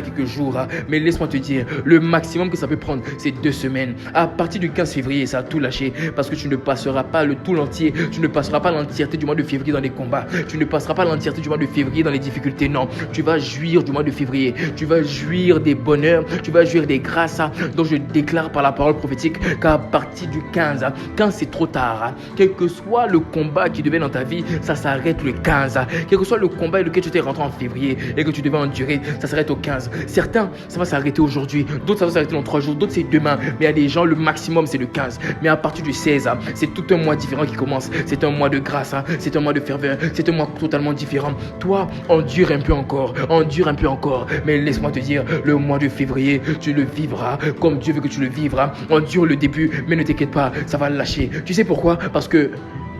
quelques jours. Mais laisse-moi te dire, le maximum que ça peut prendre, c'est 2 semaines. À partir du 15 février, ça a tout lâché. Parce que tu ne passeras pas le tout entier. Tu ne passeras pas l'entièreté du mois de février dans les combats. Tu ne passeras pas l'entièreté du mois de février dans les difficultés. Non, tu vas jouir du mois de février. Tu vas jouir des bonheurs. Tu vas jouir des grâces. Donc je déclare par la parole prophétique qu'à partir du 15, quand c'est trop tard, quel que soit le combat qui devait dans ta vie, ça s'arrête le 15. Quel que soit le combat avec lequel tu t'es rentré en février et que tu devais endurer, ça s'arrête au 15. Certains, ça va s'arrêter aujourd'hui. D'autres, ça va s'arrêter dans 3 jours. D'autres, c'est demain. Mais il y a des gens, le maximum, c'est le 15. Mais à partir du 16, c'est tout un mois différent qui commence. C'est un mois de grâce. C'est un mois de ferveur. C'est un mois totalement différent. Toi, endure un peu encore. Endure un peu encore. Mais laisse-moi te dire, le mois de février, tu le vivras comme Dieu veut que tu le vivras. Endure le début, mais ne t'inquiète pas, ça va lâcher. Tu sais pourquoi? Parce que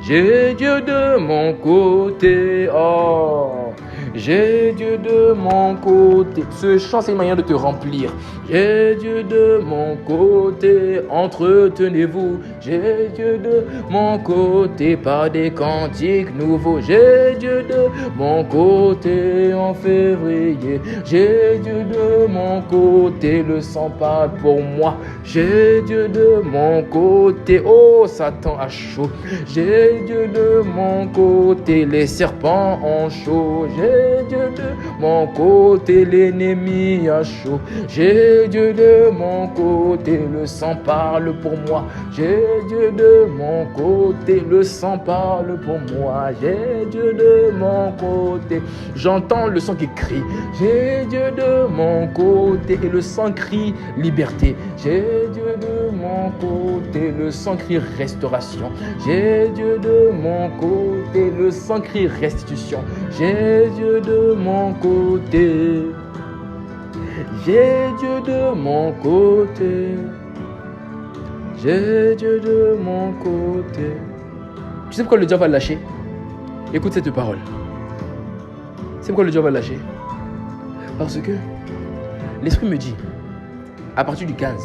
j'ai Dieu de mon côté. Oh, j'ai Dieu de mon côté. Ce chant, c'est une manière de te remplir. J'ai Dieu de mon côté, entretenez-vous. J'ai Dieu de mon côté par des cantiques nouveaux. J'ai Dieu de mon côté en février. J'ai Dieu de mon côté, le sang parle pour moi. J'ai Dieu de mon côté, oh Satan a chaud. J'ai Dieu de mon côté, les serpents ont chaud. J'ai Dieu de mon côté, l'ennemi a chaud. J'ai Dieu de mon côté, le sang parle pour moi. J'ai Dieu de mon côté, le sang parle pour moi. J'ai Dieu de mon côté, j'entends le sang qui crie. J'ai Dieu de mon côté et le sang crie liberté. J'ai Dieu de mon côté, le sang crie restauration. J'ai Dieu de mon côté, le sang crie restitution. J'ai Dieu de mon côté. J'ai Dieu de mon côté. J'ai Dieu de mon côté. Tu sais pourquoi le diable va le lâcher? Écoute cette parole. Tu sais pourquoi le diable va le lâcher? Parce que l'Esprit me dit, à partir du 15,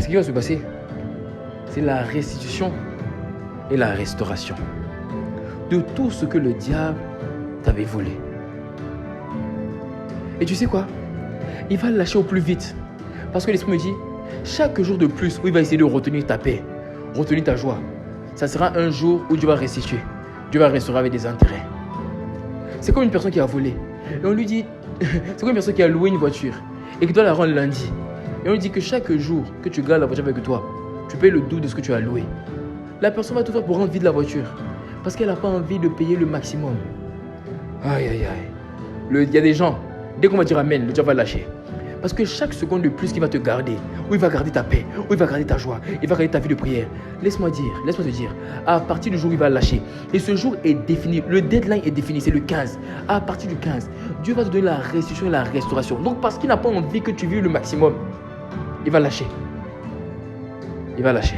ce qui va se passer, c'est la restitution et la restauration de tout ce que le diable t'avait volé. Et tu sais quoi? Il va le lâcher au plus vite. Parce que l'Esprit me dit, chaque jour de plus où il va essayer de retenir ta paix, retenir ta joie, ça sera un jour où Dieu va restituer. Dieu va restaurer avec des intérêts. C'est comme une personne qui a volé. Et on lui dit, c'est comme une personne qui a loué une voiture et qui doit la rendre lundi. Et on lui dit que chaque jour que tu gardes la voiture avec toi, tu payes le double de ce que tu as loué. La personne va tout faire pour rendre vide la voiture. Parce qu'elle n'a pas envie de payer le maximum. Aïe, aïe, aïe. Il y a des gens, dès qu'on va dire amen, le diable va lâcher. Parce que chaque seconde de plus qu'il va te garder, où il va garder ta paix, où il va garder ta joie, il va garder ta vie de prière. Laisse-moi te dire, à partir du jour où il va lâcher, et ce jour est défini, le deadline est défini, c'est le 15. À partir du 15, Dieu va te donner la restitution et la restauration. Donc parce qu'il n'a pas envie que tu vives le maximum, il va lâcher. Il va lâcher.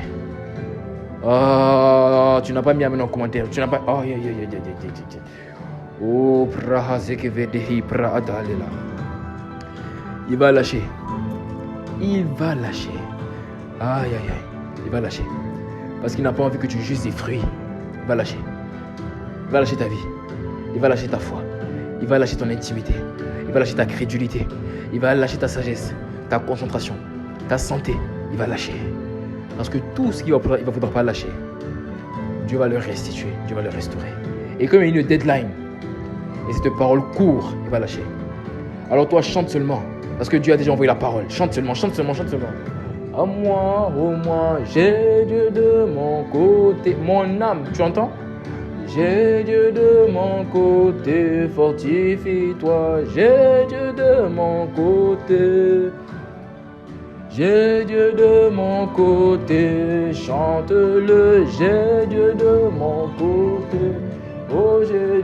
Oh, tu n'as pas mis amen en commentaire. Tu n'as pas... Oh, oh, il va lâcher. Il va lâcher. Aïe, aïe, aïe. Il va lâcher. Parce qu'il n'a pas envie que tu juges des fruits. Il va lâcher. Il va lâcher ta vie. Il va lâcher ta foi. Il va lâcher ton intimité. Il va lâcher ta crédulité. Il va lâcher ta sagesse, ta concentration, ta santé. Il va lâcher. Parce que tout ce qu'il ne va vouloir pas lâcher, Dieu va le restituer. Dieu va le restaurer. Et comme il y a une deadline, et cette parole court, il va lâcher. Alors toi, chante seulement. Parce que Dieu a déjà envoyé la parole. Chante seulement, chante seulement, chante seulement. À moi, oh moi, j'ai Dieu de mon côté. Mon âme, tu entends? J'ai Dieu de mon côté, fortifie-toi. J'ai Dieu de mon côté. J'ai Dieu de mon côté, chante-le. J'ai Dieu de mon côté. Oh, j'ai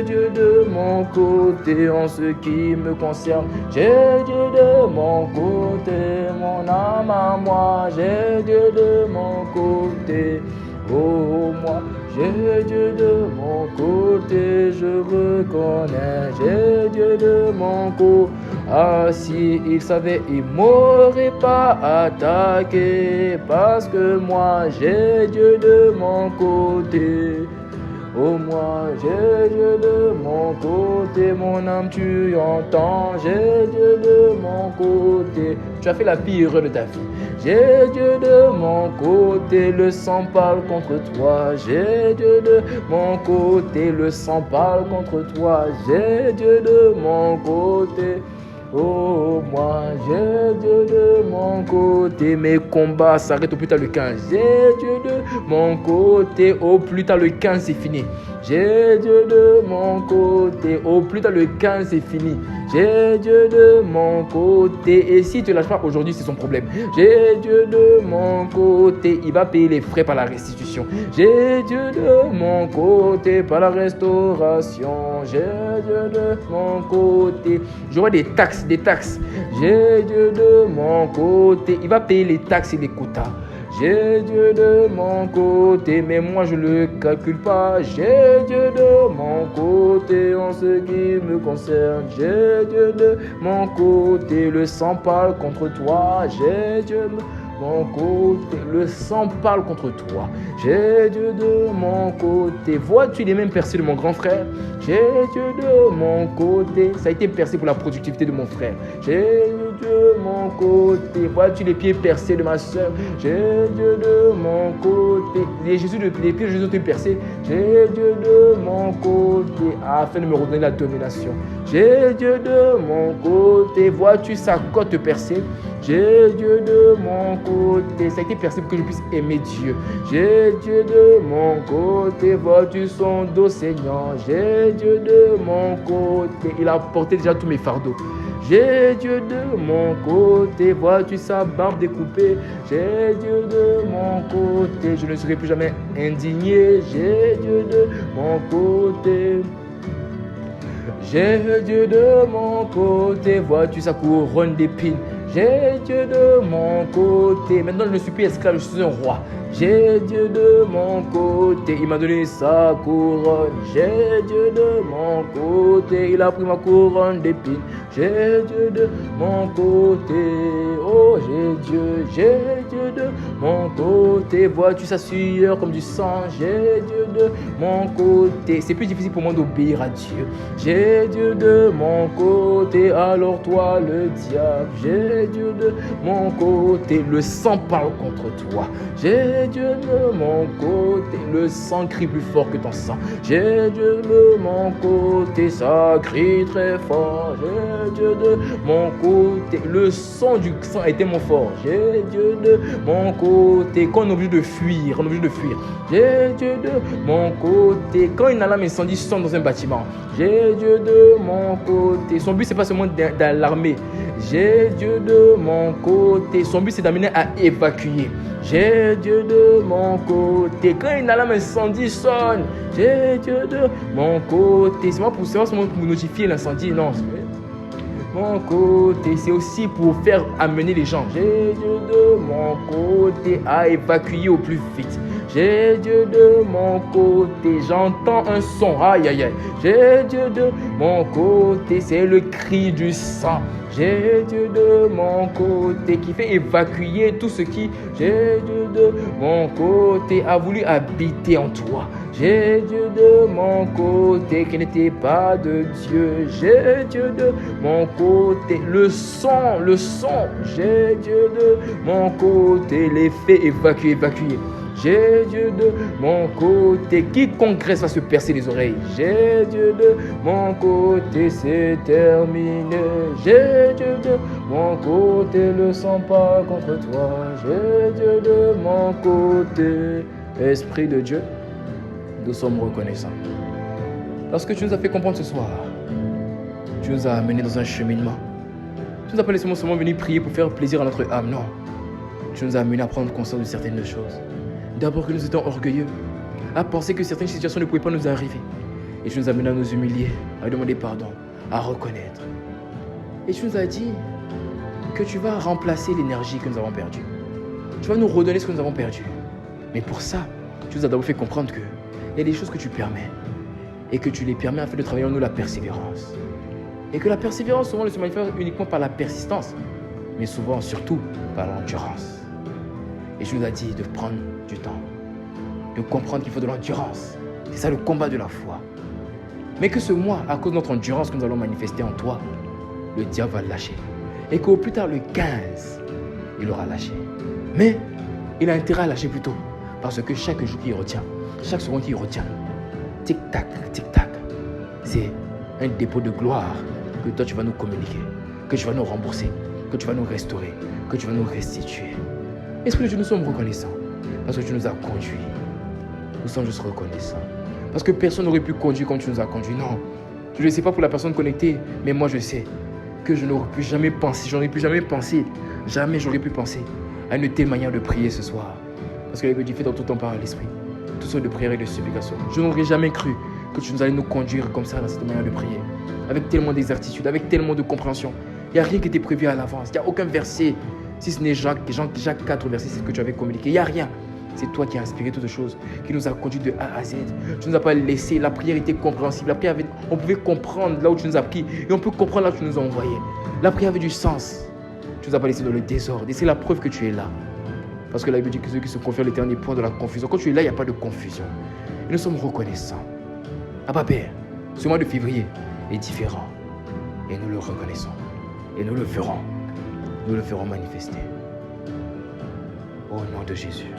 Dieu de mon côté en ce qui me concerne. J'ai Dieu de mon côté, mon âme à moi. J'ai Dieu de mon côté, oh moi. J'ai Dieu de mon côté, je reconnais. J'ai Dieu de mon côté. Ah, si il savait, il m'aurait pas attaqué. Parce que moi, j'ai Dieu de mon côté. Oh moi, j'ai Dieu de mon côté, mon âme tu entends, j'ai Dieu de mon côté. Tu as fait la pire erreur de ta vie. J'ai Dieu de mon côté, le sang parle contre toi. J'ai Dieu de mon côté, le sang parle contre toi. J'ai Dieu de mon côté. Oh, moi, j'ai Dieu de mon côté, mes combats s'arrêtent au plus tard le 15. J'ai Dieu de mon côté, au plus tard le 15 c'est fini. J'ai Dieu de mon côté, au plus tard le 15 c'est fini. J'ai Dieu de mon côté, et si tu ne lâches pas aujourd'hui, c'est son problème. J'ai Dieu de mon côté, il va payer les frais par la restitution. J'ai Dieu de mon côté, par la restauration. J'ai Dieu de mon côté, je vois des taxes. J'ai Dieu de mon côté, il va payer les taxes et les quotas. J'ai Dieu de mon côté, mais moi je le calcule pas. J'ai Dieu de mon côté en ce qui me concerne. J'ai Dieu de mon côté, le sang parle contre toi. J'ai Dieu de mon côté, le sang parle contre toi. J'ai Dieu de mon côté. Vois-tu les mêmes percées de mon grand frère? J'ai Dieu de mon côté. Ça a été percé pour la productivité de mon frère. J'ai Dieu de mon côté. Vois-tu les pieds percés de ma soeur? J'ai Dieu de mon côté. Les pieds de Jésus ont été percés. J'ai Dieu de mon côté afin de me redonner la domination. J'ai Dieu de mon côté. Vois-tu sa côte percée? J'ai Dieu de mon côté. Ça a été percé pour que je puisse aimer Dieu. J'ai Dieu de mon côté. Vois-tu son dos saignant? J'ai Dieu de mon côté. Il a porté déjà tous mes fardeaux. J'ai Dieu de mon côté. Vois-tu sa barbe découpée? J'ai Dieu de mon côté. Je ne serai plus jamais indigné. J'ai Dieu de mon côté. J'ai Dieu de mon côté. Vois-tu sa couronne d'épines? J'ai Dieu de mon côté. Maintenant, je ne suis plus esclave, je suis un roi. J'ai Dieu de mon côté, il m'a donné sa couronne. J'ai Dieu de mon côté, il a pris ma couronne d'épines. J'ai Dieu de mon côté, oh j'ai Dieu de mon côté. Vois-tu sa sueur comme du sang? J'ai Dieu de mon côté. C'est plus difficile pour moi d'obéir à Dieu. J'ai Dieu de mon côté, alors toi le diable. J'ai Dieu de mon côté, le sang parle contre toi. J'ai Dieu de mon côté, le sang crie plus fort que ton sang. J'ai Dieu de mon côté, ça crie très fort. J'ai Dieu de mon côté, le son du sang est tellement fort. J'ai Dieu de mon côté, quand on est obligé de fuir, J'ai Dieu de mon côté, quand une alarme incendie sonne dans un bâtiment. J'ai Dieu de mon côté, son but c'est pas seulement d'alarmer. J'ai Dieu de mon côté, son but c'est d'amener à évacuer. J'ai Dieu de mon côté. Quand une alarme incendie sonne, j'ai Dieu de mon côté. C'est pas seulement pour notifier l'incendie, non. Mon côté, c'est aussi pour faire amener les gens. J'ai Dieu de mon côté à évacuer au plus vite. J'ai Dieu de mon côté, j'entends un son, aïe aïe aïe. J'ai Dieu de mon côté, c'est le cri du sang. J'ai Dieu de mon côté qui fait évacuer tout ce qui, j'ai Dieu de mon côté, a voulu habiter en toi. J'ai Dieu de mon côté qui n'était pas de Dieu. J'ai Dieu de mon côté, le son, j'ai Dieu de mon côté, les fait évacuer. J'ai Dieu de mon côté, quiconque reste va se percer les oreilles. J'ai Dieu de mon côté, c'est terminé. J'ai Dieu de mon côté, le sang pas contre toi. J'ai Dieu de mon côté. Esprit de Dieu, nous sommes reconnaissants. Parce que tu nous as fait comprendre ce soir. Tu nous as amenés dans un cheminement. Tu nous as pas laissé seulement venir prier pour faire plaisir à notre âme, non. Tu nous as amenés à prendre conscience de certaines choses. D'abord que nous étions orgueilleux, à penser que certaines situations ne pouvaient pas nous arriver. Et tu nous as amenés à nous humilier, à demander pardon, à reconnaître. Et tu nous as dit que tu vas remplacer l'énergie que nous avons perdue. Tu vas nous redonner ce que nous avons perdu. Mais pour ça, tu nous as d'abord fait comprendre qu'il y a des choses que tu permets. Et que tu les permets afin de travailler en nous la persévérance. Et que la persévérance, souvent, ne se manifeste uniquement par la persistance, mais souvent, surtout, par l'endurance. Et tu nous as dit de prendre du temps, de comprendre qu'il faut de l'endurance. C'est ça le combat de la foi. Mais que ce mois, à cause de notre endurance que nous allons manifester en toi, le diable va lâcher. Et qu'au plus tard, le 15, il aura lâché. Mais il a intérêt à lâcher plus tôt. Parce que chaque jour qu'il retient, chaque seconde qu'il retient, tic-tac, c'est un dépôt de gloire que toi tu vas nous communiquer, que tu vas nous rembourser, que tu vas nous restaurer, que tu vas nous restituer. Esprit de Dieu, nous sommes reconnaissants parce que tu nous as conduits. Nous sommes juste reconnaissants. Parce que personne n'aurait pu conduire comme tu nous as conduits. Non, je ne sais pas pour la personne connectée, mais moi je sais que je n'aurais pu jamais penser, j'aurais pu penser à une telle manière de prier ce soir. Parce que la Bible dit, fais dans tout temps par l'Esprit, toutes sortes de prières et de supplications. Je n'aurais jamais cru que tu nous allais nous conduire comme ça dans cette manière de prier. Avec tellement d'exactitude, avec tellement de compréhension. Il n'y a rien qui était prévu à l'avance. Il n'y a aucun verset. Si ce n'est Jacques 4 versets, c'est ce que tu avais communiqué. Il n'y a rien. C'est toi qui as inspiré toutes choses, qui nous a conduits de A à Z. Tu ne nous as pas laissé. La prière était compréhensible. La prière on pouvait comprendre là où tu nous as pris. Et on peut comprendre là où tu nous as envoyés. La prière avait du sens. Tu ne nous as pas laissé dans le désordre. Et c'est la preuve que tu es là. Parce que la Bible dit que ceux qui se confient à l'Éternel n'est point de la confusion. Quand tu es là, il n'y a pas de confusion. Et nous sommes reconnaissants. Abba Père, ce mois de février est différent. Et nous le reconnaissons. Et nous le verrons. Nous le ferons manifester. Au nom de Jésus.